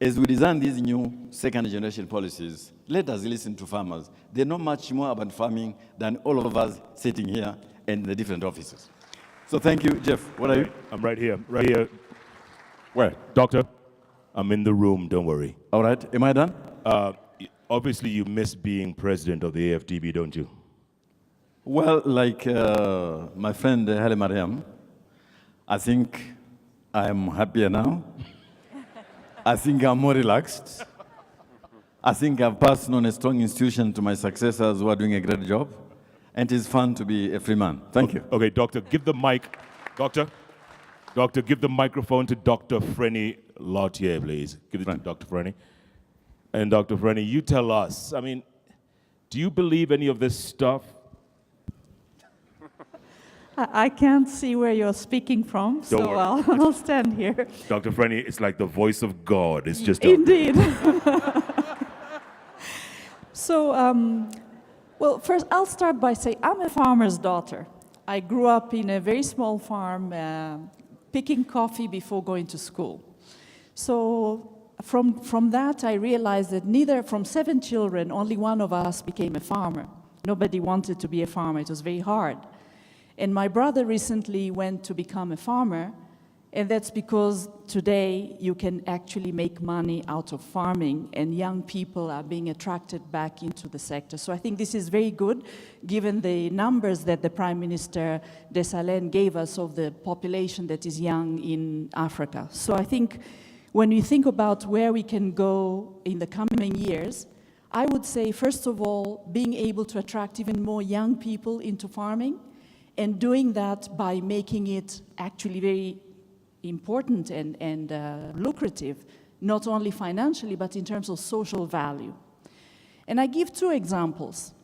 As we design these new second-generation policies, let us listen to farmers. They know much more about farming than all of us sitting here in the different offices. So thank you, Jeff. What are you? I'm right here. Right here. Where? Doctor? I'm in the room, don't worry. All right. Am I done? Obviously, you miss being president of the AFDB, don't you? Well, like my friend Haile Mariam, I think I'm happier now. I think I'm more relaxed. I think I've passed on a strong institution to my successors who are doing a great job. And it is fun to be a free man. Thank you. Okay, Doctor, give the mic. Doctor, give the microphone to Dr. Frenny Lautier, please. Give it to Dr. Frenny. And Dr. Frenny, you tell us, do you believe any of this stuff? I can't see where you're speaking from, so worry. I'll stand here. Dr. Frenny, it's like the voice of God. It's just Indeed. So, well, first I'll start by saying I'm a farmer's daughter. I grew up in a very small farm, picking coffee before going to school. So from that, I realized that from 7 children, only one of us became a farmer. Nobody wanted to be a farmer. It was very hard. And my brother recently went to become a farmer, and that's because today you can actually make money out of farming, and young people are being attracted back into the sector. So I think this is very good, given the numbers that the Prime Minister Desalegn gave us of the population that is young in Africa. So I think when we think about where we can go in the coming years, I would say, first of all, being able to attract even more young people into farming, and doing that by making it actually very important and lucrative, not only financially, but in terms of social value. And I give 2 examples.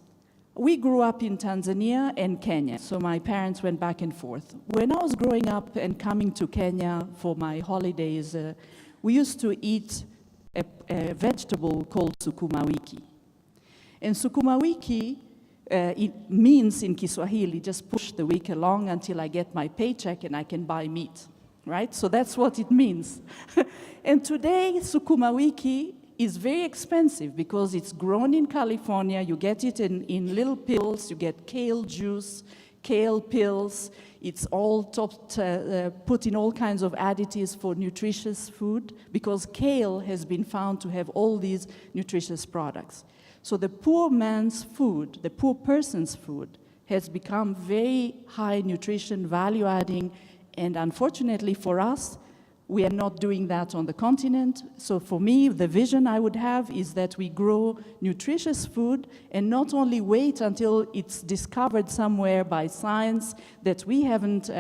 We grew up in Tanzania and Kenya, so my parents went back and forth. When I was growing up and coming to Kenya for my holidays, we used to eat a vegetable called sukuma wiki. And sukuma wiki, it means in Kiswahili, just push the week along until I get my paycheck and I can buy meat, right? So that's what it means. And today, sukuma wiki is very expensive because it's grown in California. You get it in little pills. You get kale juice, kale pills. It's all put in all kinds of additives for nutritious food because kale has been found to have all these nutritious products. So the poor man's food, the poor person's food, has become very high nutrition, value-adding, and unfortunately for us, we are not doing that on the continent. So for me, the vision I would have is that we grow nutritious food and not only wait until it's discovered somewhere by science that we haven't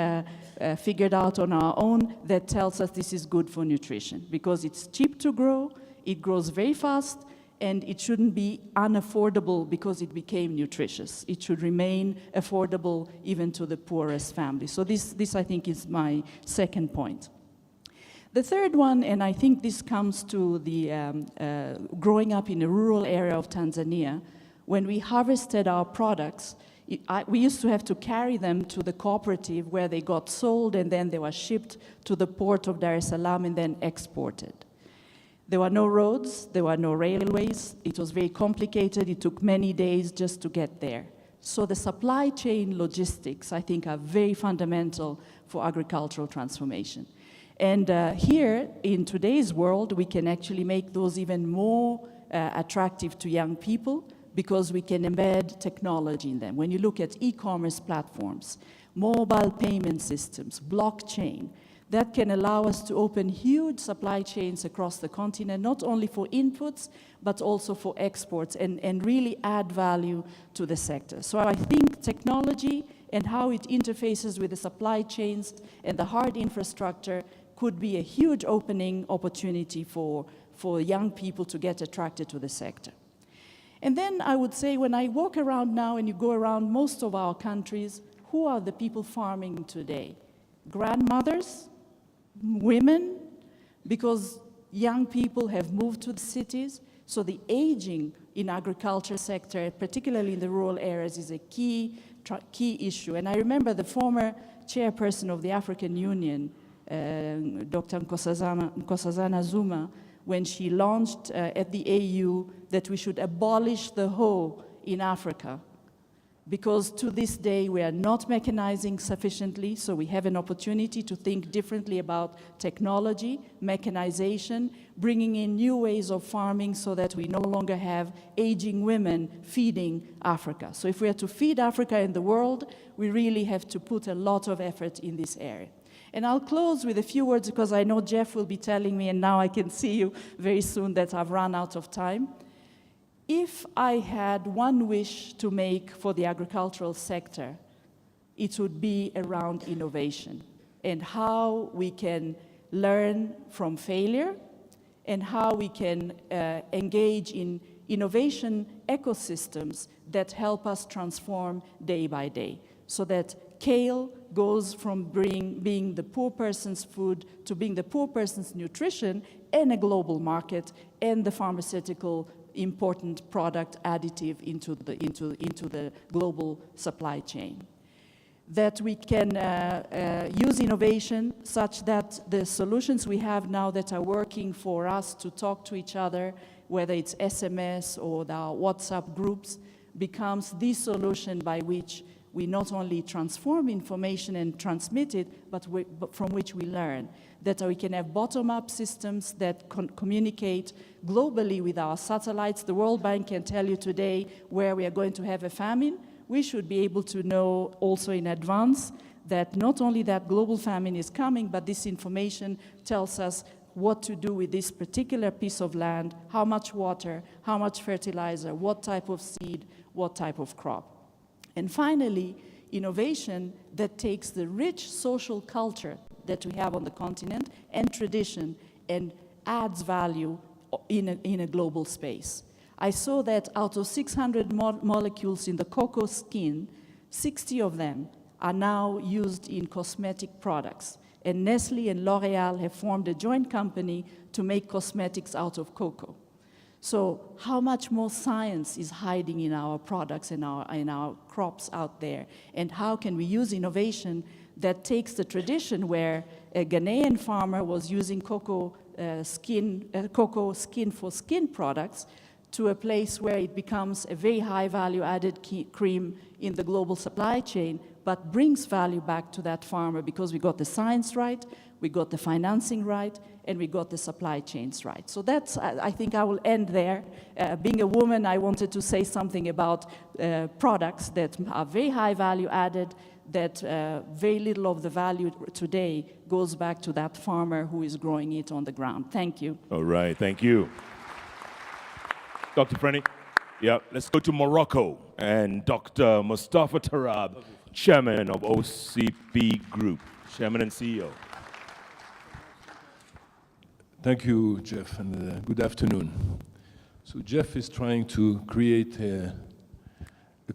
figured out on our own that tells us this is good for nutrition, because it's cheap to grow, it grows very fast, and it shouldn't be unaffordable because it became nutritious. It should remain affordable even to the poorest family. So this I think is my second point. The third one, and I think this comes to the growing up in a rural area of Tanzania, when we harvested our products, we used to have to carry them to the cooperative where they got sold, and then they were shipped to the port of Dar es Salaam and then exported. There were no roads, there were no railways, it was very complicated, it took many days just to get there. So the supply chain logistics, I think, are very fundamental for agricultural transformation. And here, in today's world, we can actually make those even more attractive to young people because we can embed technology in them. When you look at e-commerce platforms, mobile payment systems, blockchain, that can allow us to open huge supply chains across the continent, not only for inputs, but also for exports, and really add value to the sector. So I think technology and how it interfaces with the supply chains and the hard infrastructure could be a huge opening opportunity for young people to get attracted to the sector. And then I would say, when I walk around now and you go around most of our countries, who are the people farming today? Grandmothers? Women, because young people have moved to the cities, so the aging in agriculture sector, particularly in the rural areas, is a key issue. And I remember the former chairperson of the African Union, Dr. Nkosazana Zuma, when she launched at the AU that we should abolish the hoe in Africa. Because to this day, we are not mechanizing sufficiently, so we have an opportunity to think differently about technology, mechanization, bringing in new ways of farming so that we no longer have aging women feeding Africa. So if we are to feed Africa and the world, we really have to put a lot of effort in this area. And I'll close with a few words because I know Jeff will be telling me, and now I can see you very soon, that I've run out of time. If I had one wish to make for the agricultural sector, it would be around innovation and how we can learn from failure and how we can engage in innovation ecosystems that help us transform day by day, so that kale goes from being the poor person's food to being the poor person's nutrition in a global market and the pharmaceutical important product additive into the global supply chain. That we can use innovation such that the solutions we have now that are working for us to talk to each other, whether it's SMS or the WhatsApp groups, becomes the solution by which we not only transform information and transmit it, but from which we learn. That we can have bottom-up systems that communicate globally with our satellites. The World Bank can tell you today where we are going to have a famine. We should be able to know also in advance that not only that global famine is coming, but this information tells us what to do with this particular piece of land, how much water, how much fertilizer, what type of seed, what type of crop. And finally, innovation that takes the rich social culture that we have on the continent and tradition and adds value in a global space. I saw that out of 600 molecules in the cocoa skin, 60 of them are now used in cosmetic products. And Nestle and L'Oreal have formed a joint company to make cosmetics out of cocoa. So how much more science is hiding in our products and in our crops out there? And how can we use innovation that takes the tradition where a Ghanaian farmer was using cocoa skin for skin products to a place where it becomes a very high value added cream in the global supply chain, but brings value back to that farmer because we got the science right, we got the financing right, and we got the supply chains right. So that's, I think I will end there. Being a woman, I wanted to say something about products that are very high value added, that very little of the value today goes back to that farmer who is growing it on the ground. Thank you. All right, thank you. Dr. Frenny? Yeah, let's go to Morocco and Dr. Mustafa Tarab, Chairman of OCP Group, Chairman and CEO. Thank you, Jeff, and good afternoon. So Jeff is trying to create a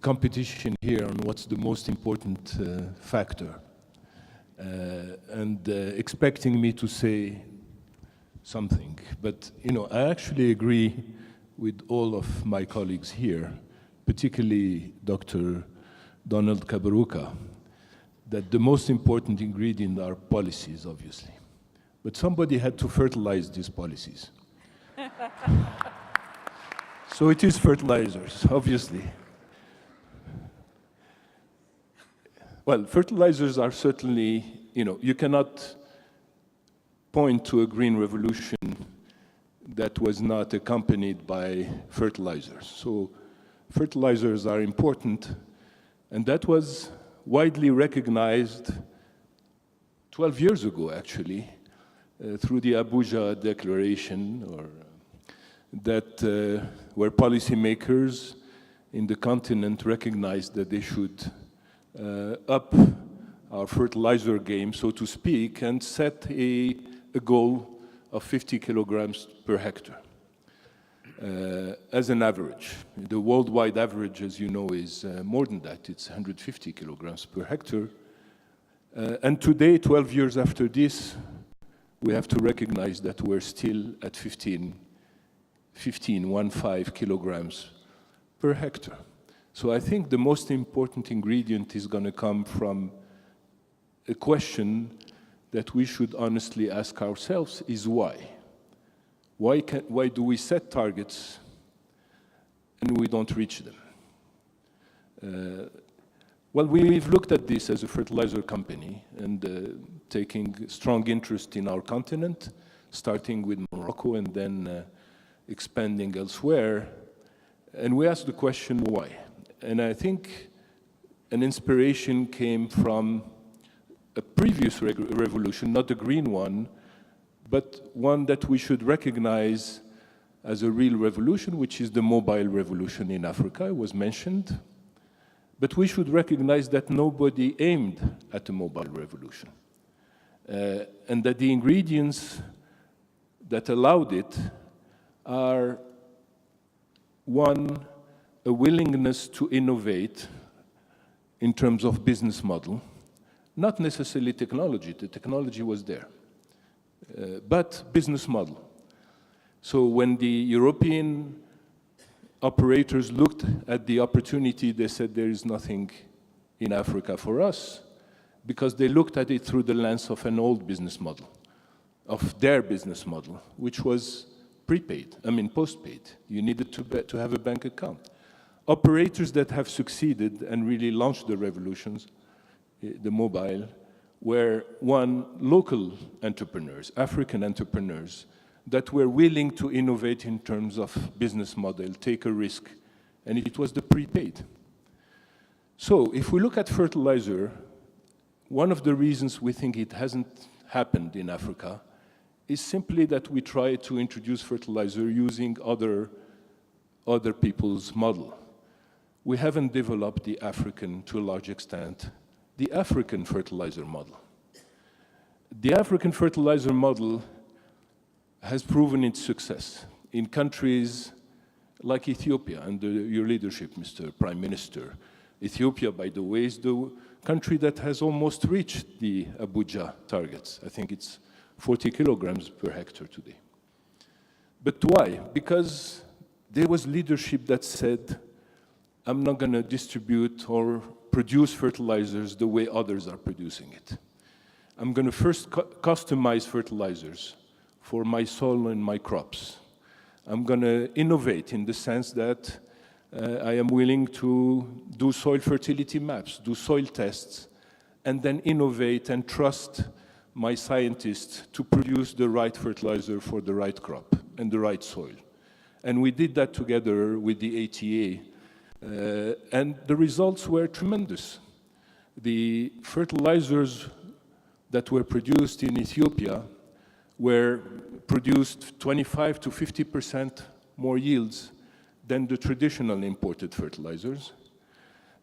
competition here on what's the most important factor, and expecting me to say something. But, you know, I actually agree with all of my colleagues here, particularly Dr. Donald Kaberuka, that the most important ingredient are policies, obviously. But somebody had to fertilize these policies. So it is fertilizers, obviously. Well, fertilizers are certainly, you know, you cannot point to a green revolution that was not accompanied by fertilizers. So fertilizers are important, and that was widely recognized 12 years ago, actually, through the Abuja Declaration, where policymakers in the continent recognized that they should up our fertilizer game, so to speak, and set a goal of 50 kilograms per hectare as an average. The worldwide average, as you know, is more than that. It's 150 kilograms per hectare. And today, 12 years after this, we have to recognize that we're still at 15 kilograms per hectare. So I think the most important ingredient is going to come from a question that we should honestly ask ourselves is why? Why do we set targets and we don't reach them? Well, we've looked at this as a fertilizer company and taking strong interest in our continent, starting with Morocco and then expanding elsewhere. And we asked the question, why? And I think an inspiration came from a previous revolution, not a green one, but one that we should recognize as a real revolution, which is the mobile revolution in Africa. It was mentioned. But we should recognize that nobody aimed at a mobile revolution, and that the ingredients that allowed it are, one, a willingness to innovate in terms of business model, Not necessarily technology, the technology was there, but business model. So when the European operators looked at the opportunity, they said there is nothing in Africa for us, because they looked at it through the lens of an old business model, of their business model, which was prepaid, postpaid. You needed to have a bank account. Operators that have succeeded and really launched the revolutions, the mobile, were one, local entrepreneurs, African entrepreneurs, that were willing to innovate in terms of business model, take a risk, and it was the prepaid. So if we look at fertilizer, one of the reasons we think it hasn't happened in Africa is simply that we try to introduce fertilizer using other people's model. We haven't developed the African, to a large extent, the African fertilizer model. The African fertilizer model has proven its success in countries like Ethiopia under your leadership, Mr. Prime Minister. Ethiopia, by the way, is the country that has almost reached the Abuja targets. I think it's 40 kilograms per hectare today. But why? Because there was leadership that said, I'm not going to distribute or produce fertilizers the way others are producing it. I'm going to first customize fertilizers for my soil and my crops. I'm going to innovate in the sense that I am willing to do soil fertility maps, do soil tests, and then innovate and trust my scientists to produce the right fertilizer for the right crop and the right soil. And we did that together with the ATA, and the results were tremendous. The fertilizers that were produced in Ethiopia were produced 25 to 50% more yields than the traditional imported fertilizers,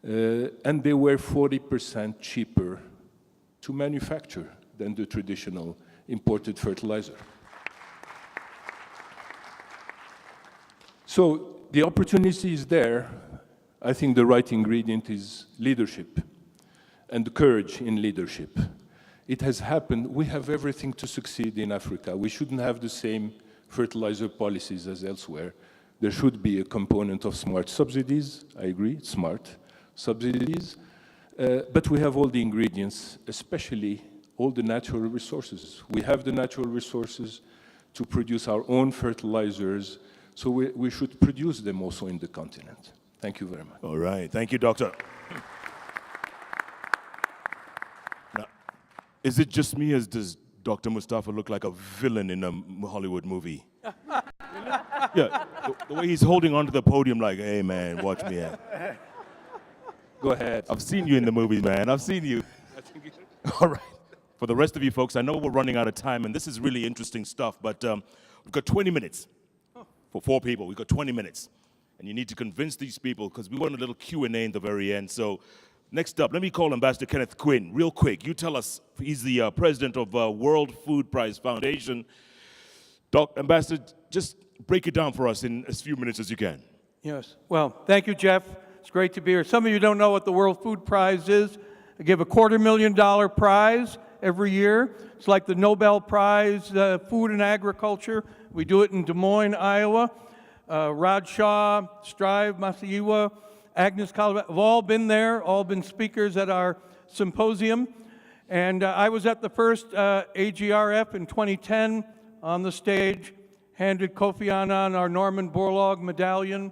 and they were 40% cheaper to manufacture than the traditional imported fertilizer. So the opportunity is there. I think the right ingredient is leadership and courage in leadership. It has happened. We have everything to succeed in Africa. We shouldn't have the same fertilizer policies as elsewhere. There should be a component of smart subsidies. I agree, smart subsidies. But we have all the ingredients, especially all the natural resources. We have the natural resources to produce our own fertilizers, so we should produce them also in the continent. Thank you very much. All right. Thank you, Doctor. Now, is it just me, or does Dr. Mustafa look like a villain in a Hollywood movie? Yeah, the way he's holding onto the podium like, hey, man, watch me out. Go ahead. I've seen you in the movies, man. I've seen you. All right. For the rest of you folks, I know we're running out of time, and this is really interesting stuff, but we've got 20 minutes for 4 people. We've got 20 minutes, and you need to convince these people, because we want a little Q&A in the very end. So next up, let me call Ambassador Kenneth Quinn real quick. You tell us, he's the president of World Food Prize Foundation. Ambassador, just break it down for us in as few minutes as you can. Yes. Well, thank you, Jeff. It's great to be here. Some of you don't know what the World Food Prize is. I give a $250,000 prize every year. It's like the Nobel Prize, Food and Agriculture. We do it in Des Moines, Iowa. Raj Shah, Strive Masiyiwa, Agnes Calabet have all been there, all been speakers at our symposium. And I was at the first AGRF in 2010 on the stage, handed Kofi Annan our Norman Borlaug medallion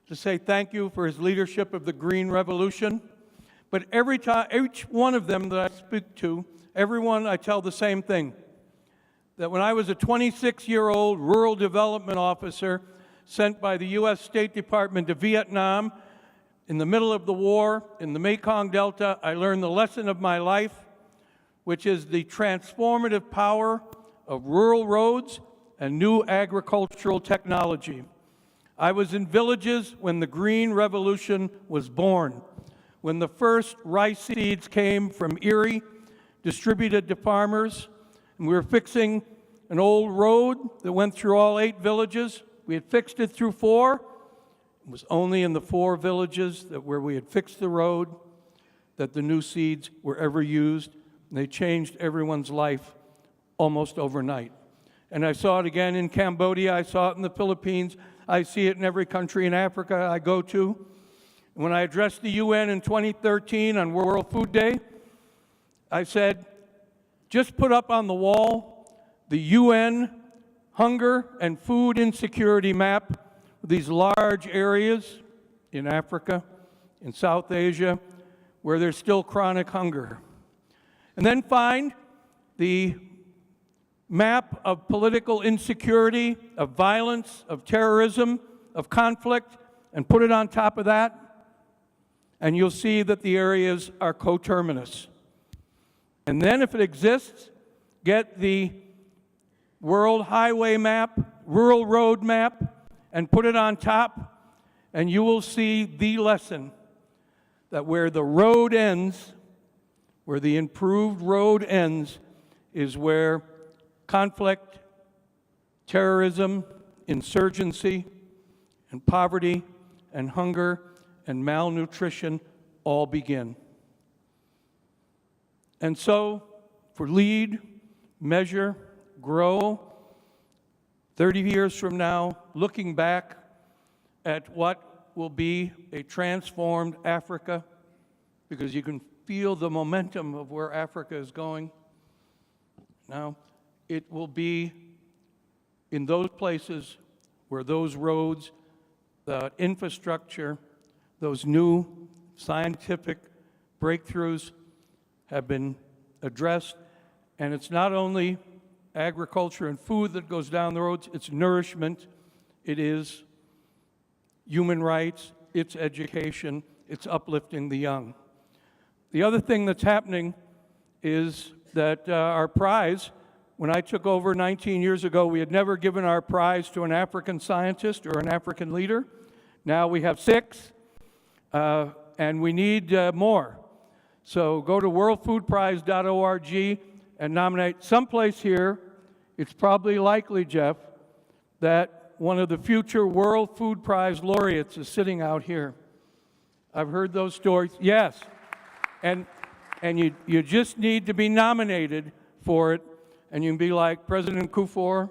to say thank you for his leadership of the Green Revolution. But every time, each one of them that I speak to, everyone I tell the same thing, that when I was a 26-year-old rural development officer sent by the U.S. State Department to Vietnam in the middle of the war in the Mekong Delta, I learned the lesson of my life, which is the transformative power of rural roads and new agricultural technology. I was in villages when the Green Revolution was born, when the first rice seeds came from Erie, distributed to farmers, and we were fixing an old road that went through all 8 villages. We had fixed it through 4. It was only in the 4 villages where we had fixed the road that the new seeds were ever used. They changed everyone's life almost overnight. And I saw it again in Cambodia. I saw it in the Philippines. I see it in every country in Africa I go to. When I addressed the UN in 2013 on World Food Day, I said, just put up on the wall the UN hunger and food insecurity map with these large areas in Africa, in South Asia, where there's still chronic hunger. And then find the map of political insecurity, of violence, of terrorism, of conflict, and put it on top of that, and you'll see that the areas are coterminous. And then if it exists, get the World Highway Map, Rural Road Map, and put it on top, and you will see the lesson that where the road ends, where the improved road ends, is where conflict, terrorism, insurgency, and poverty, and hunger, and malnutrition all begin. And so, for lead, measure, grow, 30 years from now, looking back at what will be a transformed Africa, because you can feel the momentum of where Africa is going. Now, it will be in those places where those roads, the infrastructure, those new scientific breakthroughs have been addressed. And it's not only agriculture and food that goes down the roads, it's nourishment, it is human rights, it's education, it's uplifting the young. The other thing that's happening is that our prize, when I took over 19 years ago, we had never given our prize to an African scientist or an African leader. Now we have 6, and we need more. So go to worldfoodprize.org and nominate someplace here. It's probably likely, Jeff, that one of the future World Food Prize laureates is sitting out here. I've heard those stories. Yes. And you just need to be nominated for it. And you can be like President Kufuor,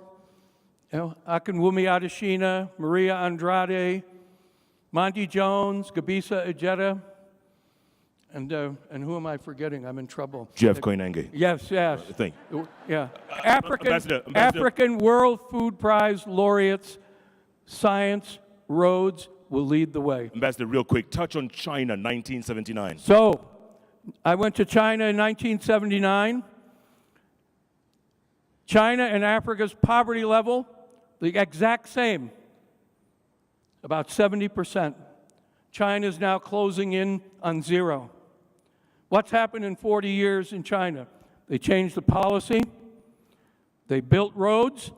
Akinwumi Adesina, Maria Andrade, Monty Jones, Gabisa Ejeta, and who am I forgetting? I'm in trouble. Jeff Koinange. Yes. Thank you. Yeah. Ambassador. African World Food Prize laureates, science, roads will lead the way. Ambassador, real quick, touch on China, 1979. So, I went to China in 1979. China and Africa's poverty level, the exact same, about 70%. China is now closing in on 0. What's happened in 40 years in China? They changed the policy, they built roads,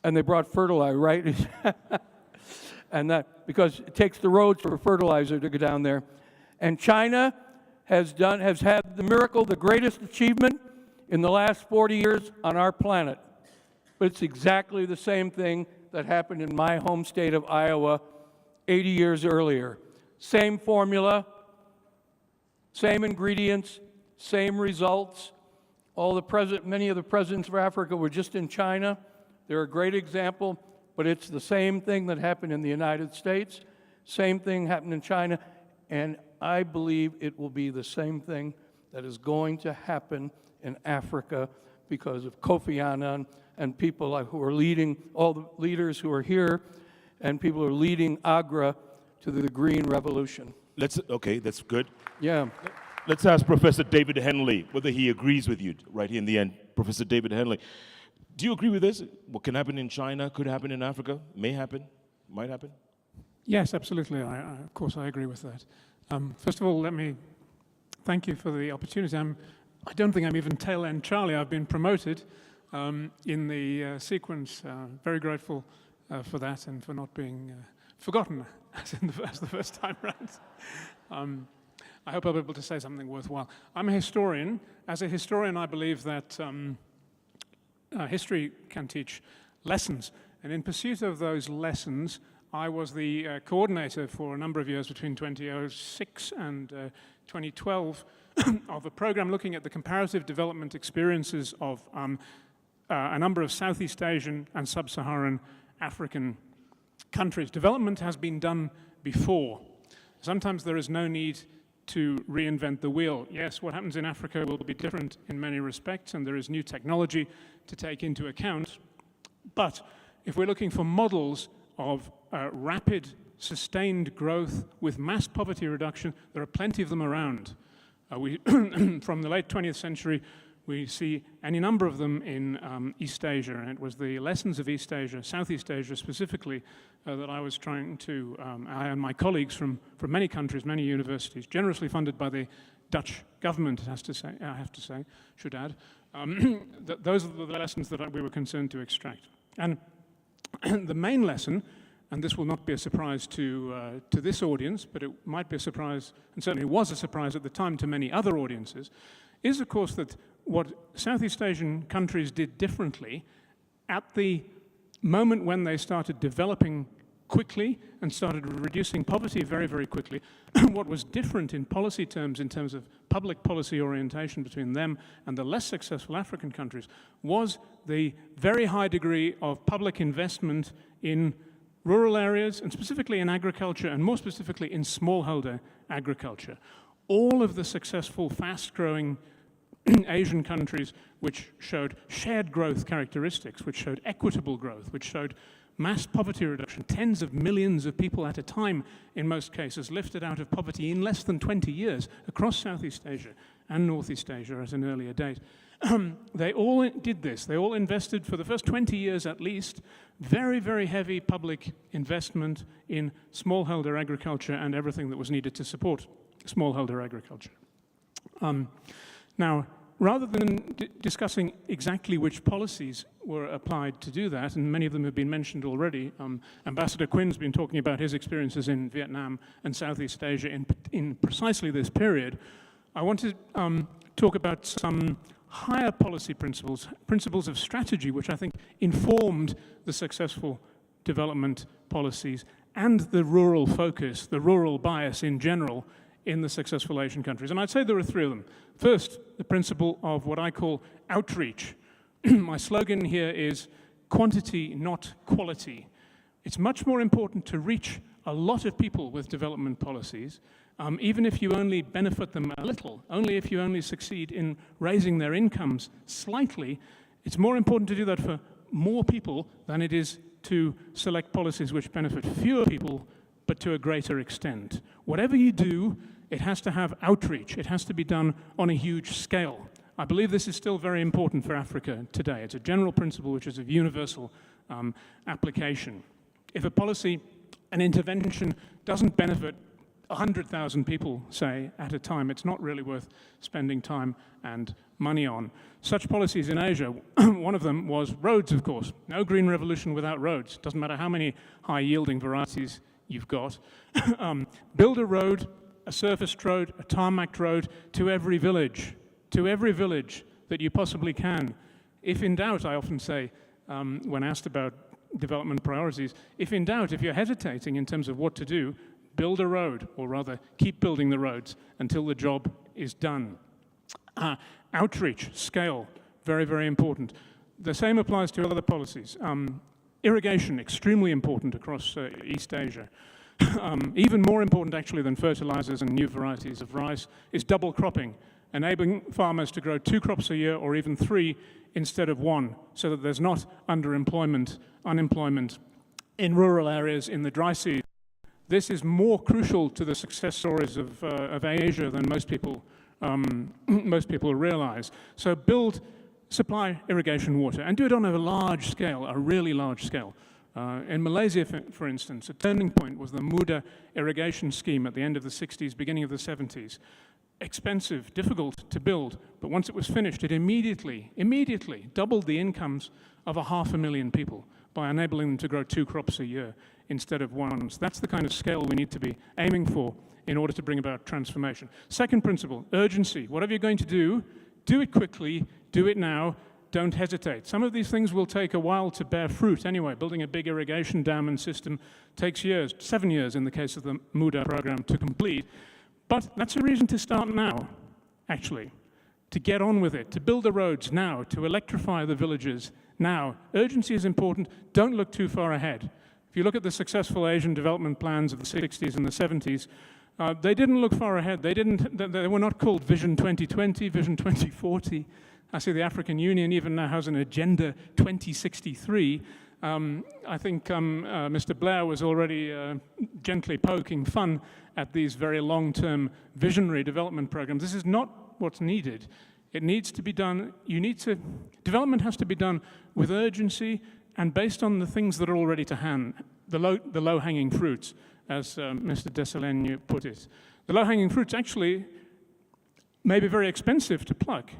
and they brought fertilizer, right? And that, because it takes the roads for fertilizer to go down there. And China has had the miracle, the greatest achievement in the last 40 years on our planet. But it's exactly the same thing that happened in my home state of Iowa 80 years earlier. Same formula, same ingredients, same results. Many of the presidents of Africa were just in China. They're a great example, but it's the same thing that happened in the United States, same thing happened in China, and I believe it will be the same thing that is going to happen in Africa because of Kofi Annan and people who are leading, all the leaders who are here, and people who are leading Agra to the green revolution. Okay, that's good. Yeah. Let's ask Professor David Henley whether he agrees with you right here in the end. Professor David Henley, do you agree with this? What can happen in China could happen in Africa, may happen, might happen? Yes, absolutely. Of course, I agree with that. First of all, let me thank you for the opportunity. I don't think I'm even tail end Charlie. I've been promoted in the sequence. Very grateful for that and for not being forgotten as the first time round. I hope I'll be able to say something worthwhile. I'm a historian. As a historian, I believe that history can teach lessons. And in pursuit of those lessons, I was the coordinator for a number of years between 2006 and 2012 of a program looking at the comparative development experiences of a number of Southeast Asian and Sub-Saharan African countries. Development has been done before. Sometimes there is no need to reinvent the wheel. Yes, what happens in Africa will be different in many respects, and there is new technology to take into account. But if we're looking for models of rapid, sustained growth with mass poverty reduction, there are plenty of them around. From the late 20th century, we see any number of them in East Asia, and it was the lessons of East Asia, Southeast Asia specifically, that I was trying to, I and my colleagues from many countries, many universities, generously funded by the Dutch government, I have to say, should add, those are the lessons that we were concerned to extract. And the main lesson, and this will not be a surprise to this audience, but it might be a surprise, and certainly was a surprise at the time to many other audiences, is of course that what Southeast Asian countries did differently at the moment when they started developing quickly and started reducing poverty very, very quickly, what was different in policy terms, in terms of public policy orientation between them and the less successful African countries, was the very high degree of public investment in rural areas, and specifically in agriculture, and more specifically in smallholder agriculture. All of the successful, fast-growing Asian countries which showed shared growth characteristics, which showed equitable growth, which showed mass poverty reduction, tens of millions of people at a time, in most cases, lifted out of poverty in less than 20 years across Southeast Asia and Northeast Asia at an earlier date. They all did this. They all invested, for the first 20 years at least, very, very heavy public investment in smallholder agriculture and everything that was needed to support smallholder agriculture. Now, rather than discussing exactly which policies were applied to do that, and many of them have been mentioned already, Ambassador Quinn's been talking about his experiences in Vietnam and Southeast Asia in precisely this period, I want to talk about some higher policy principles of strategy, which I think informed the successful development policies and the rural focus, the rural bias in general, in the successful Asian countries. And I'd say there are three of them. First, the principle of what I call outreach. My slogan here is quantity, not quality. It's much more important to reach a lot of people with development policies, even if you only benefit them a little, only if you only succeed in raising their incomes slightly. It's more important to do that for more people than it is to select policies which benefit fewer people, but to a greater extent. Whatever you do, it has to have outreach. It has to be done on a huge scale. I believe this is still very important for Africa today. It's a general principle which is of universal application. If a policy, an intervention, doesn't benefit 100,000 people, say, at a time, it's not really worth spending time and money on. Such policies in Asia, one of them was roads, of course. No green revolution without roads. Doesn't matter how many high-yielding varieties you've got. Build a road, a surfaced road, a tarmacked road to every village that you possibly can. If in doubt, I often say, when asked about development priorities, if in doubt, if you're hesitating in terms of what to do, build a road, or rather, keep building the roads until the job is done. Outreach, scale, very, very important. The same applies to other policies. Irrigation, extremely important across East Asia. Even more important, actually, than fertilizers and new varieties of rice is double cropping, enabling farmers to grow 2 crops a year or even 3 instead of 1, so that there's not underemployment, unemployment in rural areas in the dry season. This is more crucial to the success stories of Asia than most people realize. So supply irrigation water, and do it on a large scale, a really large scale. In Malaysia, for instance, a turning point was the Muda irrigation scheme at the end of the 60s, beginning of the 70s. Expensive, difficult to build, but once it was finished, it immediately doubled the incomes of 500,000 people by enabling them to grow 2 crops a year instead of 1. So that's the kind of scale we need to be aiming for in order to bring about transformation. Second principle, urgency. Whatever you're going to do it quickly, do it now, don't hesitate. Some of these things will take a while to bear fruit anyway. Building a big irrigation dam and system takes years, 7 years in the case of the MUDA program, to complete. But that's a reason to start now, actually, to get on with it, to build the roads now, to electrify the villages now. Urgency is important. Don't look too far ahead. If you look at the successful Asian development plans of the 60s and the 70s, they didn't look far ahead. They were not called Vision 2020, Vision 2040. I see the African Union even now has an Agenda 2063. I think Mr. Blair was already gently poking fun at these very long-term visionary development programs. This is not what's needed. It needs to be done, development has to be done with urgency and based on the things that are already to hand, the low-hanging fruits, as Mr. Dessalines put it. The low-hanging fruits actually may be very expensive to pluck.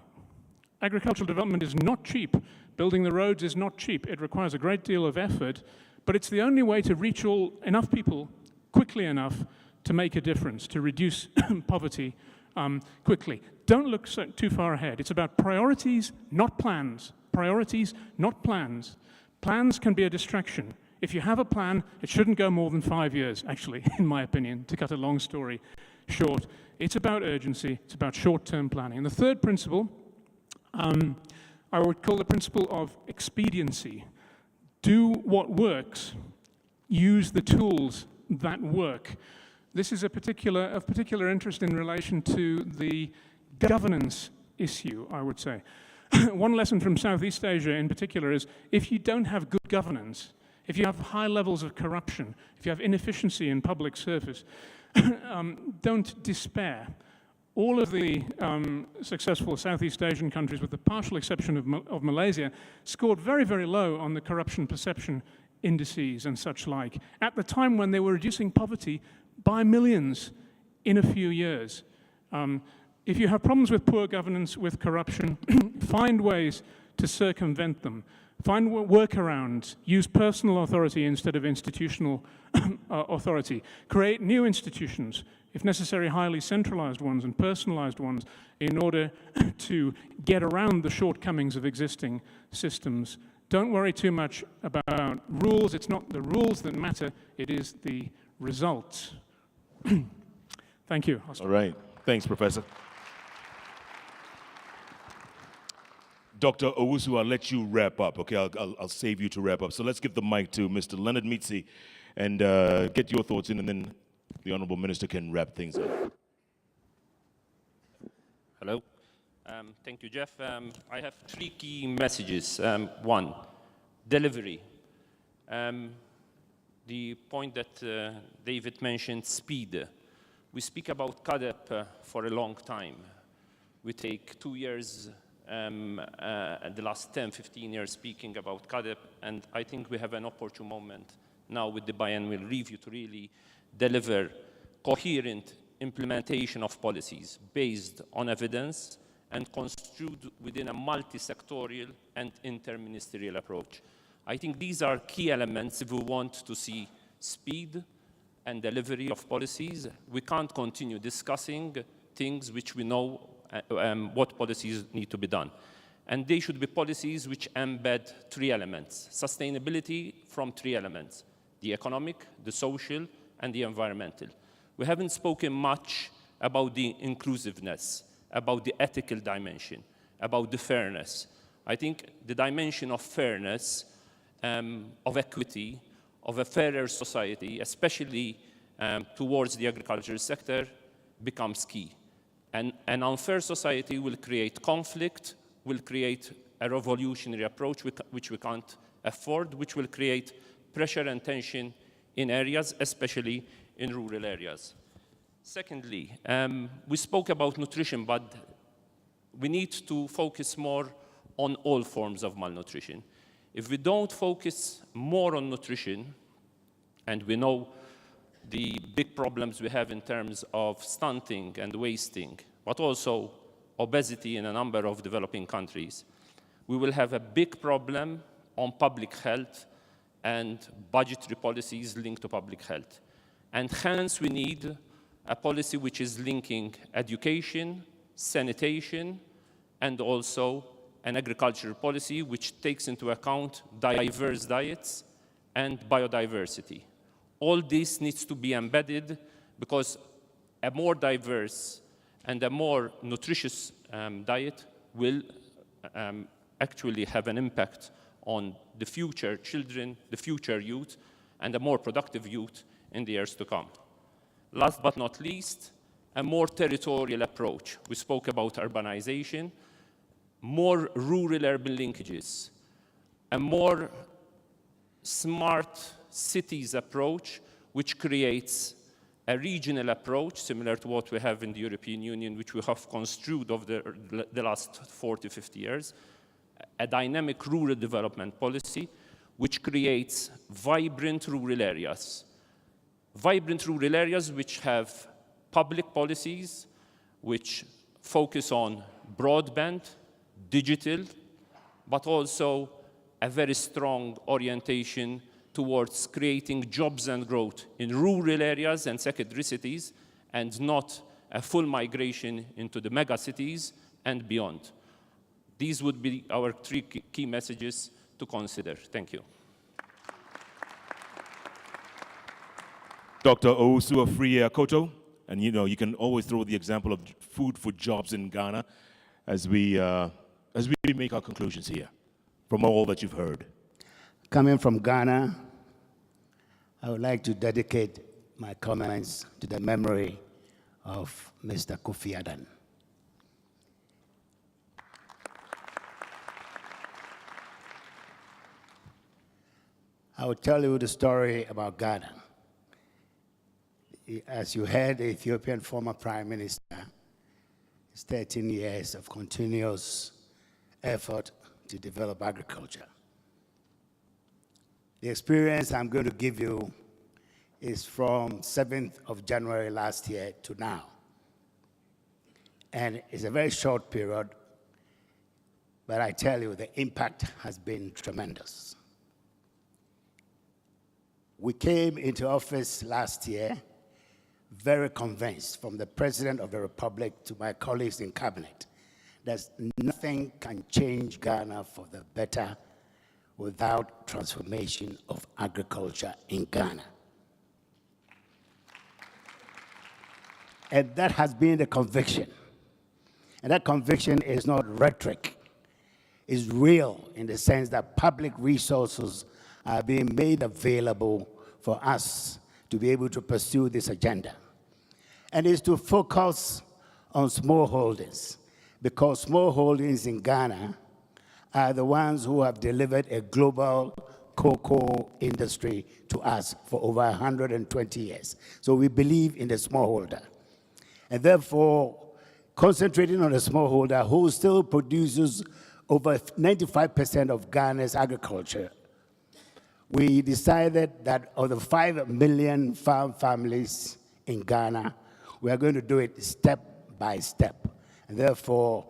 Agricultural development is not cheap. Building the roads is not cheap. It requires a great deal of effort, but it's the only way to reach enough people quickly enough to make a difference, to reduce poverty quickly. Don't look too far ahead. It's about priorities, not plans. Priorities, not plans. Plans can be a distraction. If you have a plan, it shouldn't go more than 5 years, actually, in my opinion, to cut a long story short. It's about urgency. It's about short-term planning. And the third principle, I would call the principle of expediency. Do what works. Use the tools that work. This is of particular interest in relation to the governance issue, I would say. One lesson from Southeast Asia in particular is if you don't have good governance, if you have high levels of corruption, if you have inefficiency in public service, don't despair. All of the successful Southeast Asian countries, with the partial exception of Malaysia, scored very, very low on the corruption perception indices and such like, at the time when they were reducing poverty by millions in a few years. If you have problems with poor governance, with corruption, find ways to circumvent them. Find workarounds. Use personal authority instead of institutional authority. Create new institutions, if necessary, highly centralized ones and personalized ones, in order to get around the shortcomings of existing systems. Don't worry too much about rules. It's not the rules that matter. It is the results. Thank you. All right. Thanks, Professor. Dr. Owusu, I'll let you wrap up, okay? I'll save you to wrap up. So let's give the mic to Mr. Leonard Mitsi and get your thoughts in, and then the Honorable Minister can wrap things up. Hello. Thank you, Jeff. I have 3 key messages. 1, delivery. The point that David mentioned, speed. We speak about CADEP for a long time. We take 2 years, the last 10, 15 years speaking about CADEP, and I think we have an opportune moment now with the biannual review to really deliver coherent implementation of policies based on evidence and construed within a multi-sectorial and interministerial approach. I think these are key elements if we want to see speed and delivery of policies. We can't continue discussing things which we know what policies need to be done. And they should be policies which embed 3 elements. Sustainability from 3 elements: the economic, the social, and the environmental. We haven't spoken much about the inclusiveness, about the ethical dimension, about the fairness. I think the dimension of fairness, of equity, of a fairer society, especially towards the agricultural sector, becomes key. An unfair society will create conflict, will create a revolutionary approach which we can't afford, which will create pressure and tension in areas, especially in rural areas. Secondly, we spoke about nutrition, but we need to focus more on all forms of malnutrition. If we don't focus more on nutrition, and we know the big problems we have in terms of stunting and wasting, but also obesity in a number of developing countries, we will have a big problem on public health and budgetary policies linked to public health. And hence we need a policy which is linking education, sanitation, and also an agricultural policy which takes into account diverse diets and biodiversity. All this needs to be embedded because a more diverse and a more nutritious diet will actually have an impact on the future children, the future youth, and a more productive youth in the years to come. Last but not least, a more territorial approach. We spoke about urbanization, more rural-urban linkages, a more smart cities approach, which creates a regional approach similar to what we have in the European Union, which we have construed over the last 40, 50 years, a dynamic rural development policy, which creates vibrant rural areas. Vibrant rural areas which have public policies, which focus on broadband, digital, but also a very strong orientation towards creating jobs and growth in rural areas and secondary cities, and not a full migration into the mega cities and beyond. These would be our three key messages to consider. Thank you. Dr. Owusu Afriyie-Akoto, and you can always throw the example of food for jobs in Ghana as we make our conclusions here from all that you've heard. Coming from Ghana, I would like to dedicate my comments to the memory of Mr. Kofi Annan. I will tell you the story about Ghana. As you heard, the Ethiopian former Prime Minister, it's 13 years of continuous effort to develop agriculture. The experience I'm going to give you is from 7th of January last year to now. And it's a very short period, but I tell you, the impact has been tremendous. We came into office last year very convinced, from the President of the Republic to my colleagues in Cabinet, that nothing can change Ghana for the better without transformation of agriculture in Ghana. And that has been the conviction. And that conviction is not rhetoric. It's real in the sense that public resources are being made available for us to be able to pursue this agenda. And it's to focus on smallholders, because smallholders in Ghana are the ones who have delivered a global cocoa industry to us for over 120 years. So we believe in the smallholder. And therefore, concentrating on the smallholder who still produces over 95% of Ghana's agriculture, we decided that of the 5 million farm families in Ghana, we are going to do it step by step. And therefore,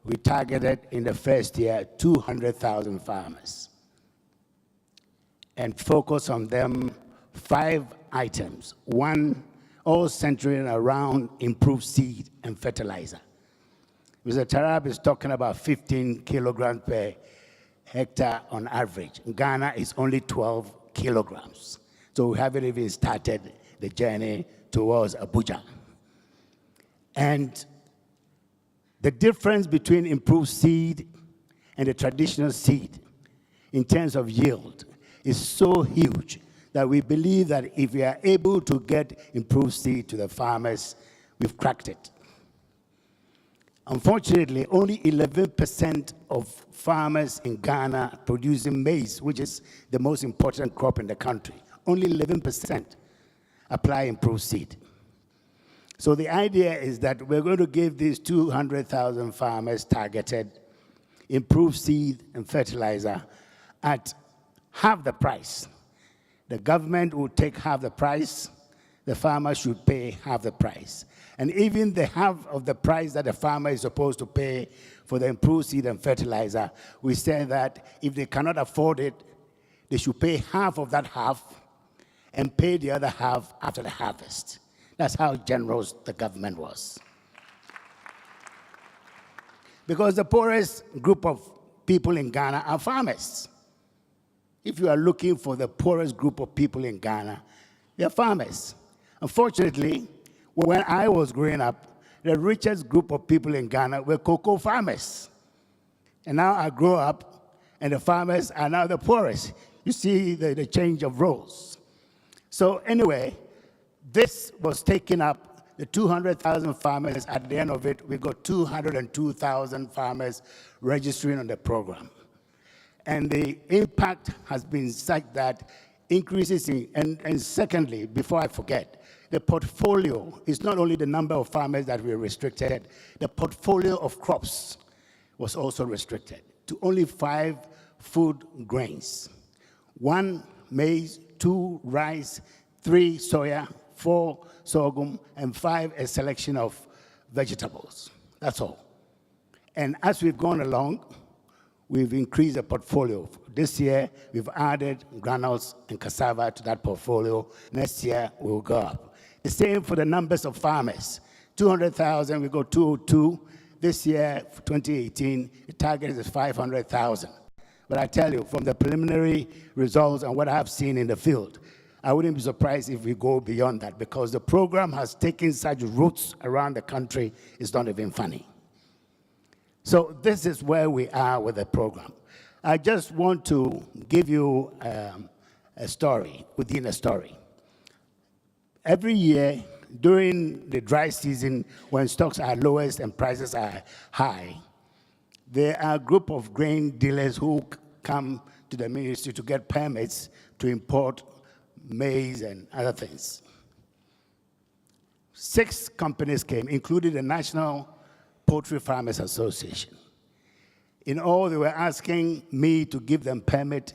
we targeted in the first year 200,000 farmers and focus on them 5 items. One, all centering around improved seed and fertilizer. Mr. Tarab is talking about 15 kilograms per hectare on average. In Ghana, it's only 12 kilograms. So we haven't even started the journey towards Abuja. And the difference between improved seed and the traditional seed in terms of yield is so huge that we believe that if we are able to get improved seed to the farmers, we've cracked it. Unfortunately, only 11% of farmers in Ghana producing maize, which is the most important crop in the country, only 11% apply improved seed. So the idea is that we're going to give these 200,000 farmers targeted improved seed and fertilizer at half the price. The government will take half the price, the farmer should pay half the price. And even the half of the price that the farmer is supposed to pay for the improved seed and fertilizer, we say that if they cannot afford it, they should pay half of that half and pay the other half after the harvest. That's how generous the government was. Because the poorest group of people in Ghana are farmers. If you are looking for the poorest group of people in Ghana, they're farmers. Unfortunately, when I was growing up, the richest group of people in Ghana were cocoa farmers. And now I grow up, and the farmers are now the poorest. You see the change of roles. So anyway, this was taking up the 200,000 farmers. At the end of it, we got 202,000 farmers registering on the program. And the impact has been such that increases in, and secondly, before I forget, the portfolio is not only the number of farmers that were restricted, the portfolio of crops was also restricted to only 5 food grains. 1 maize, 2 rice, 3 soya, 4 sorghum, and 5 a selection of vegetables. That's all. And as we've gone along, we've increased the portfolio. This year, we've added granules and cassava to that portfolio. Next year, we'll go up. The same for the numbers of farmers. 200,000, we go 202. This year, for 2018, the target is 500,000. But I tell you, from the preliminary results and what I've seen in the field, I wouldn't be surprised if we go beyond that, because the program has taken such roots around the country, it's not even funny. So this is where we are with the program. I just want to give you a story within a story. Every year, during the dry season, when stocks are lowest and prices are high, there are a group of grain dealers who come to the ministry to get permits to import maize and other things. 6 companies came, including the National Poultry Farmers Association. In all, they were asking me to give them permit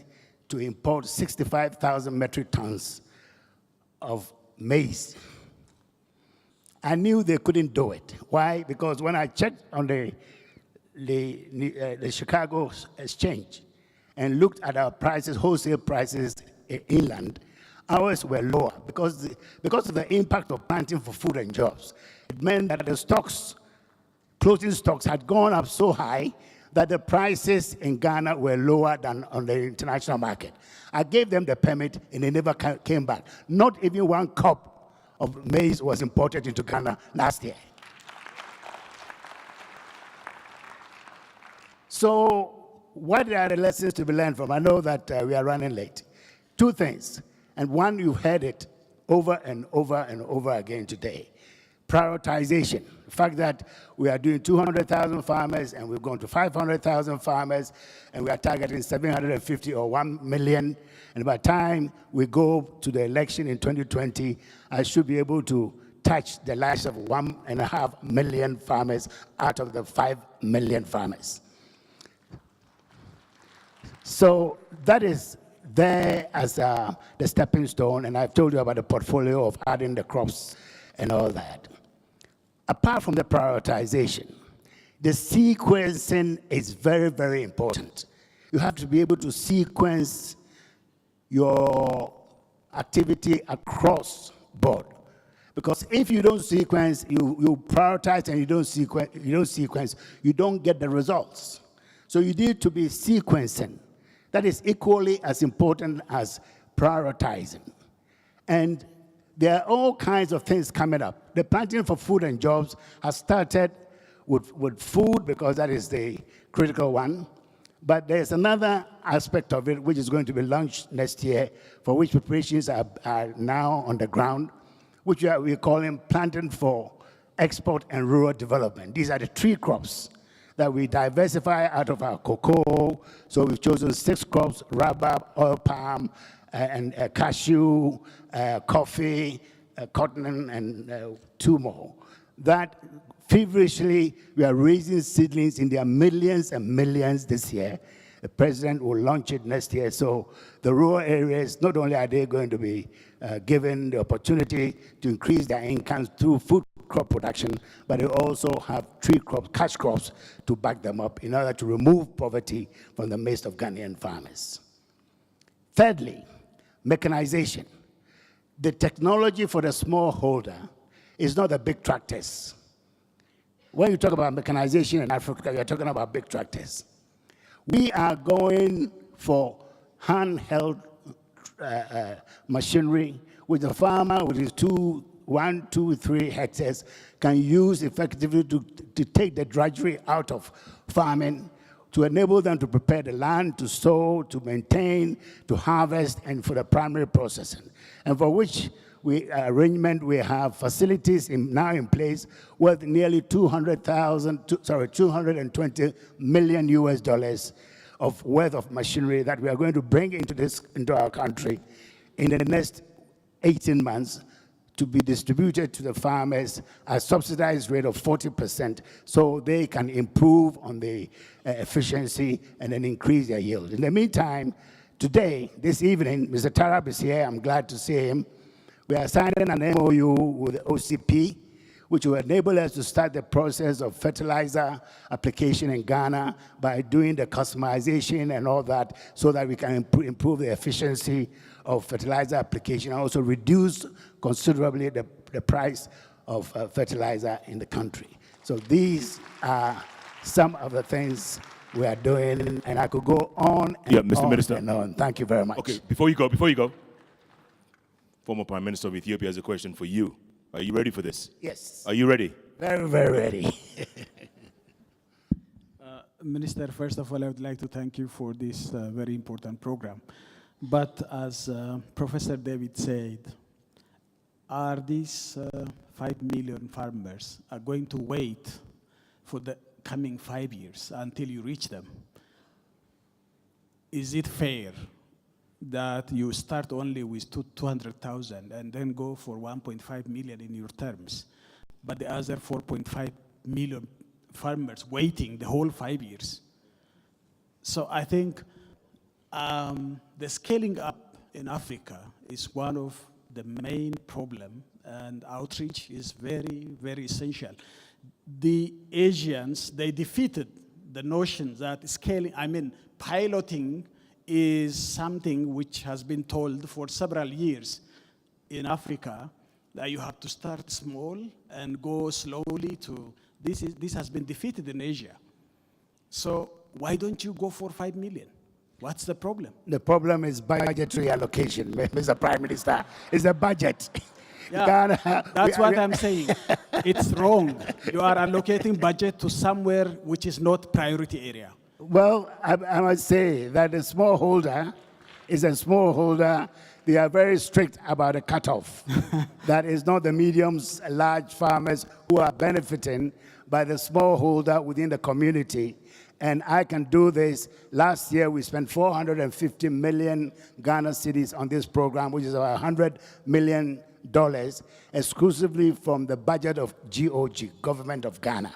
to import 65,000 metric tons of maize. I knew they couldn't do it. Why? Because when I checked on the Chicago Exchange and looked at our prices, wholesale prices inland, ours were lower because of the impact of planting for food and jobs. It meant that the stocks, closing stocks, had gone up so high that the prices in Ghana were lower than on the international market. I gave them the permit and they never came back. Not even 1 cup of maize was imported into Ghana last year. So what are the lessons to be learned from? I know that we are running late. 2 things, and one, you've heard it over and over and over again today. Prioritization. The fact that we are doing 200,000 farmers and we've gone to 500,000 farmers and we are targeting 750 or 1 million. And by the time we go to the election in 2020, I should be able to touch the lives of 1.5 million farmers out of the 5 million farmers. So that is there as the stepping stone, and I've told you about the portfolio of adding the crops and all that. Apart from the prioritization, the sequencing is very, very important. You have to be able to sequence your activity across board. Because if you don't sequence, you prioritize and you don't sequence, you don't get the results. So you need to be sequencing. That is equally as important as prioritizing. And there are all kinds of things coming up. The Planting for Food and Jobs has started with food because that is the critical one. But there's another aspect of it which is going to be launched next year, for which preparations are now on the ground, which we're calling Planting for Export and Rural Development. These are the 3 crops that we diversify out of our cocoa. So we've chosen 6 crops: rubber, oil palm, and cashew, coffee, cotton, and 2 more. That feverishly, we are raising seedlings in their millions and millions this year. The president will launch it next year. So the rural areas, not only are they going to be given the opportunity to increase their incomes through food crop production, but they also have 3 crops, cash crops, to back them up in order to remove poverty from the midst of Ghanaian farmers. Thirdly, mechanization. The technology for the smallholder is not the big tractors. When you talk about mechanization in Africa, you're talking about big tractors. We are going for handheld machinery, which the farmer with his 1, 2, 3 hectares can use effectively to take the drudgery out of farming, to enable them to prepare the land, to sow, to maintain, to harvest, and for the primary processing. And for which arrangement we have facilities now in place worth nearly 220 million US dollars of worth of machinery that we are going to bring into our country in the next 18 months to be distributed to the farmers at a subsidized rate of 40%, so they can improve on the efficiency and then increase their yield. In the meantime, today, this evening, Mr. Tarab is here. I'm glad to see him. We are signing an MOU with the OCP, which will enable us to start the process of fertilizer application in Ghana by doing the customization and all that, so that we can improve the efficiency of fertilizer application and also reduce considerably the price of fertilizer in the country. So these are some of the things we are doing, and I could go on and Mr. on Minister. and on. Thank you very much. Okay, before you go, former Prime Minister of Ethiopia has a question for you. Are you ready for this? Yes. Are you ready? Very, very ready. Minister, first of all, I would like to thank you for this very important program. But as Professor David said, are these 5 million farmers are going to wait for the coming 5 years until you reach them? Is it fair that you start only with 200,000 and then go for 1.5 million in your terms, but the other 4.5 million farmers waiting the whole 5 years? So I think the scaling up in Africa is one of the main problem, and outreach is very, very essential. The Asians, they defeated the notion that piloting is something which has been told for several years in Africa, that you have to start small and go slowly to, this has been defeated in Asia. So why don't you go for 5 million? What's the problem? The problem is budgetary allocation, Mr. Prime Minister. It's a budget. Yeah, that's what I'm saying. It's wrong. You are allocating budget to somewhere which is not priority area. Well, I must say that the smallholder is a smallholder. They are very strict about the cutoff. That is not the mediums, large farmers who are benefiting by the smallholder within the community. And I can do this. Last year, we spent 450 million Ghana cedis on this program, which is about $100 million, exclusively from the budget of GOG, Government of Ghana.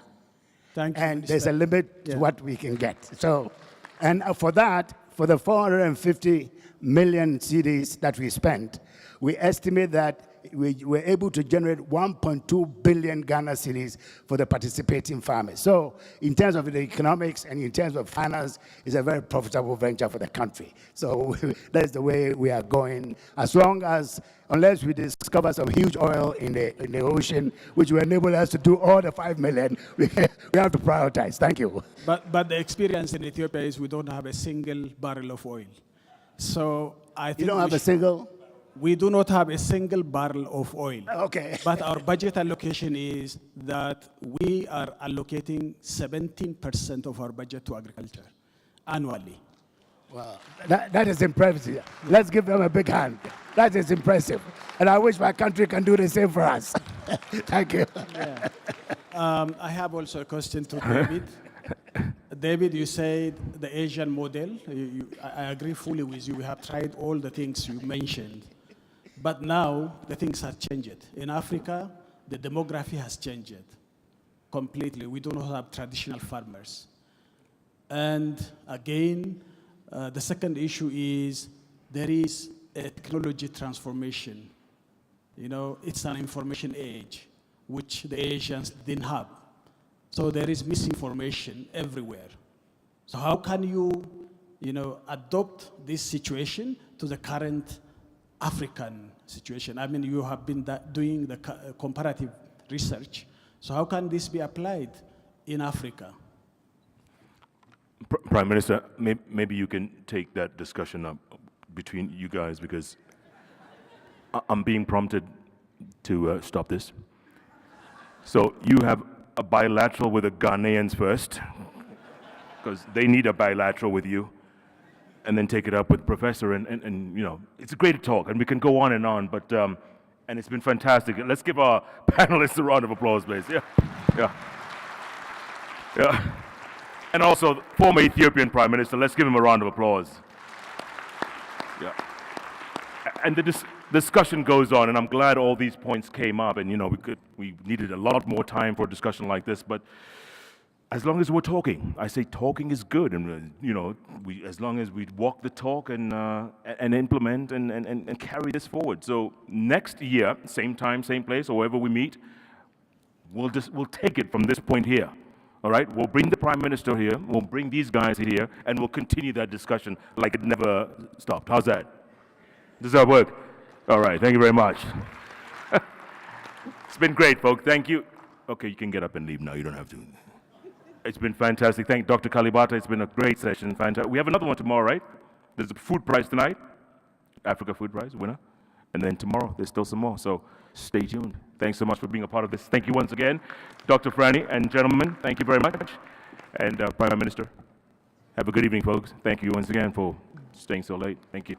Thank you, And Minister. there's a limit to what we can get. So, and for that, for the 450 million cedis that we spent, we estimate that we were able to generate 1.2 billion Ghana cedis for the participating farmers. So in terms of the economics and in terms of finance, it's a very profitable venture for the country. So that's the way we are going. Unless we discover some huge oil in the ocean, which will enable us to do all the 5 million, we have to prioritize. Thank you. But the experience in Ethiopia is we don't have a single barrel of oil. So I think You don't have a single? We do not have a single barrel of oil. Okay. But our budget allocation is that we are allocating 17% of our budget to agriculture annually. Well, that is impressive. Let's give them a big hand. That is impressive. And I wish my country can do the same for us. Thank you. Yeah. I have also a question to David. David, you said the Asian model. I agree fully with you. We have tried all the things you mentioned. But now the things have changed. In Africa, the demography has changed completely. We do not have traditional farmers. And again, the second issue is there is a technology transformation. You know, it's an information age, which the Asians didn't have. So there is misinformation everywhere. So how can you adopt this situation to the current African situation? I mean, you have been doing the comparative research. So how can this be applied in Africa? Prime Minister, maybe you can take that discussion up between you guys, because I'm being prompted to stop this. So you have a bilateral with the Ghanaians first, because they need a bilateral with you, and then take it up with Professor, and you know, it's a great talk, and we can go on, but, and it's been fantastic. Let's give our panelists a round of applause, please. Yeah. And also, former Ethiopian Prime Minister, let's give him a round of applause. Yeah. And the discussion goes on, and I'm glad all these points came up, and you know, we needed a lot more time for a discussion like this, but as long as we're talking, I say talking is good, and you know, as long as we walk the talk and implement and carry this forward. So next year, same time, same place, or wherever we meet, we'll take it from this point here. All right, we'll bring the Prime Minister here, we'll bring these guys here, and we'll continue that discussion like it never stopped. How's that? Does that work? All right, thank you very much. It's been great, folks. Thank you. Okay, you can get up and leave now. You don't have to. It's been fantastic. Thank Dr. Kalibata. It's been a great session. Fantastic. We have another one tomorrow, right? There's a food prize tonight, Africa Food Prize winner. And then tomorrow, there's still some more. So stay tuned. Thanks so much for being a part of this. Thank you once again. Dr. Franny and gentlemen, thank you very much. And Prime Minister, have a good evening, folks. Thank you once again for staying so late. Thank you.